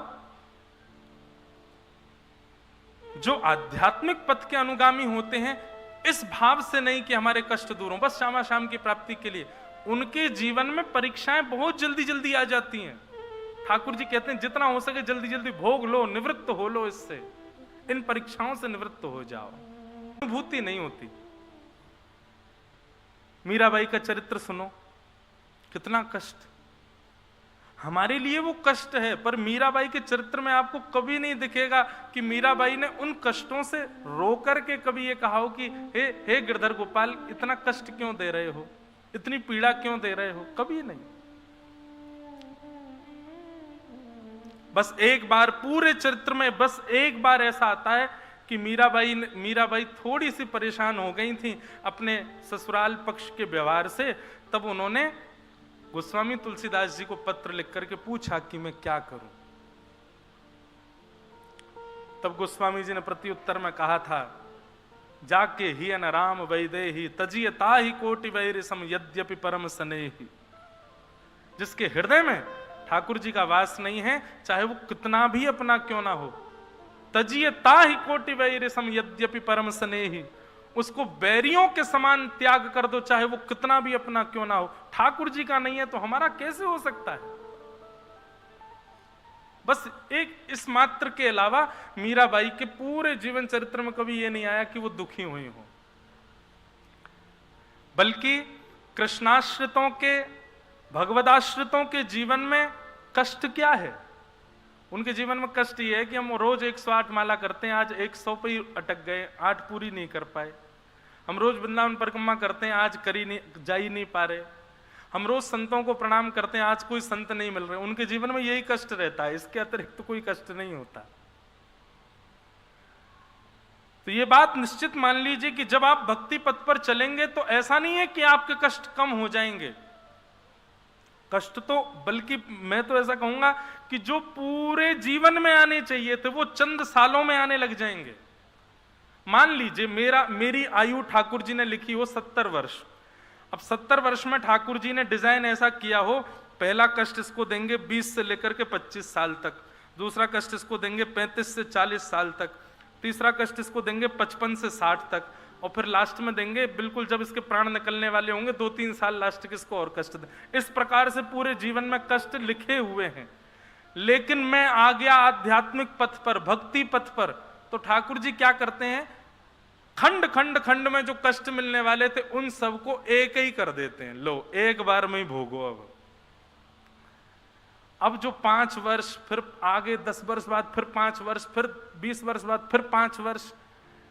जो आध्यात्मिक पथ के अनुगामी होते हैं, इस भाव से नहीं कि हमारे कष्ट दूर हो, बस शामा शाम की प्राप्ति के लिए, उनके जीवन में परीक्षाएं बहुत जल्दी जल्दी आ जाती हैं। ठाकुर जी कहते हैं जितना हो सके जल्दी जल्दी भोग लो, निवृत्त हो लो, इससे, इन परीक्षाओं से निवृत्त हो जाओ। अनुभूति नहीं होती। मीराबाई का चरित्र सुनो, कितना कष्ट, हमारे लिए वो कष्ट है, पर मीराबाई के चरित्र में आपको कभी नहीं दिखेगा कि मीराबाई ने उन कष्टों से रो करके कभी ये कहा हो कि हे गिरधर गोपाल, इतना कष्ट क्यों दे रहे हो, इतनी पीड़ा क्यों दे रहे हो, कभी नहीं। बस एक बार पूरे चरित्र में बस एक बार ऐसा आता है कि मीराबाई थोड़ी सी परेशान हो गई थी अपने ससुराल पक्ष के व्यवहार से, तब उन्होंने गोस्वामी तुलसीदास जी को पत्र लिख करके पूछा कि मैं क्या करूं। तब गोस्वामी जी ने प्रत्युत्तर में कहा था, जाके ही अन राम वैदेही तजियता ही कोटि वैर सम यद्यपि परम स्नेही। जिसके हृदय में ठाकुर जी का वास नहीं है, चाहे वो कितना भी अपना क्यों ना हो, तजियता ही कोटि वैर सम यद्यपि परम स्नेही, उसको बैरियों के समान त्याग कर दो, चाहे वो कितना भी अपना क्यों ना हो। ठाकुर जी का नहीं है तो हमारा कैसे हो सकता है? बस एक इस मात्र के अलावा मीराबाई के पूरे जीवन चरित्र में कभी यह नहीं आया कि वो दुखी हुई हो। बल्कि कृष्णाश्रितों के, भगवदाश्रितों के जीवन में कष्ट क्या है? उनके जीवन में कष्ट ये है कि हम रोज 108 माला करते हैं, आज 100 पे ही अटक गए, 8 पूरी नहीं कर पाए। हम रोज वृंदावन परिक्रमा करते हैं, आज जा ही नहीं पा रहे। हम रोज संतों को प्रणाम करते हैं, आज कोई संत नहीं मिल रहे। उनके जीवन में यही कष्ट रहता है, इसके अतिरिक्त तो कोई कष्ट नहीं होता। तो ये बात निश्चित मान लीजिए कि जब आप भक्ति पथ पर चलेंगे तो ऐसा नहीं है कि आपके कष्ट कम हो जाएंगे। कष्ट तो, बल्कि मैं तो ऐसा कहूंगा कि जो पूरे जीवन में आने चाहिए थे वो चंद सालों में आने लग जाएंगे। मान लीजिए मेरी आयु ठाकुर जी ने लिखी हो 70 वर्ष। अब 70 वर्ष में ठाकुर जी ने डिजाइन ऐसा किया हो, पहला कष्ट इसको देंगे 20 से लेकर के 25 साल तक, दूसरा कष्ट इसको देंगे 35 से 40 साल तक, तीसरा कष्ट इसको देंगे 55 से 60 तक, और फिर लास्ट में देंगे बिल्कुल जब इसके प्राण निकलने वाले होंगे 2-3 साल लास्ट किसको और कष्ट दें। इस प्रकार से पूरे जीवन में कष्ट लिखे हुए हैं। लेकिन मैं आ गया आध्यात्मिक पथ पर, भक्ति पथ पर, तो ठाकुर जी क्या करते हैं, खंड खंड खंड में जो कष्ट मिलने वाले थे उन सबको एक ही कर देते हैं, लो एक बार में ही भोगो। अब जो 5 वर्ष, फिर आगे 10 वर्ष बाद फिर 5 वर्ष, फिर 20 वर्ष बाद फिर 5 वर्ष,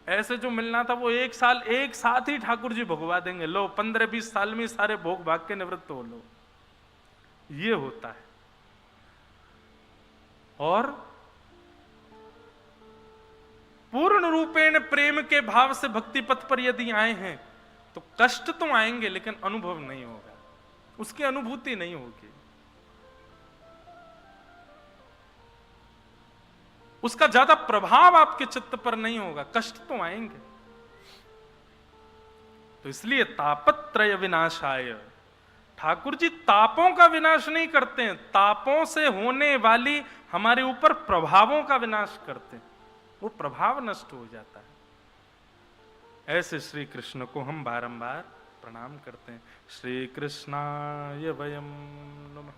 ऐसे जो मिलना था वो 1 साल एक साथ ही ठाकुर जी भगवा देंगे, लो 15-20 साल में सारे भोग भाग के निवृत्त हो लो। ये होता है। और पूर्ण रूपेण प्रेम के भाव से भक्ति पथ पर यदि आए हैं तो कष्ट तो आएंगे लेकिन अनुभव नहीं होगा, उसकी अनुभूति नहीं होगी, उसका ज्यादा प्रभाव आपके चित्त पर नहीं होगा, कष्ट तो आएंगे। तो इसलिए तापत्रय विनाशाय, ठाकुर जी तापों का विनाश नहीं करते हैं, तापों से होने वाली हमारे ऊपर प्रभावों का विनाश करते हैं, वो प्रभाव नष्ट हो जाता है। ऐसे श्री कृष्ण को हम बारंबार प्रणाम करते हैं। श्री कृष्णाय वयम नमः।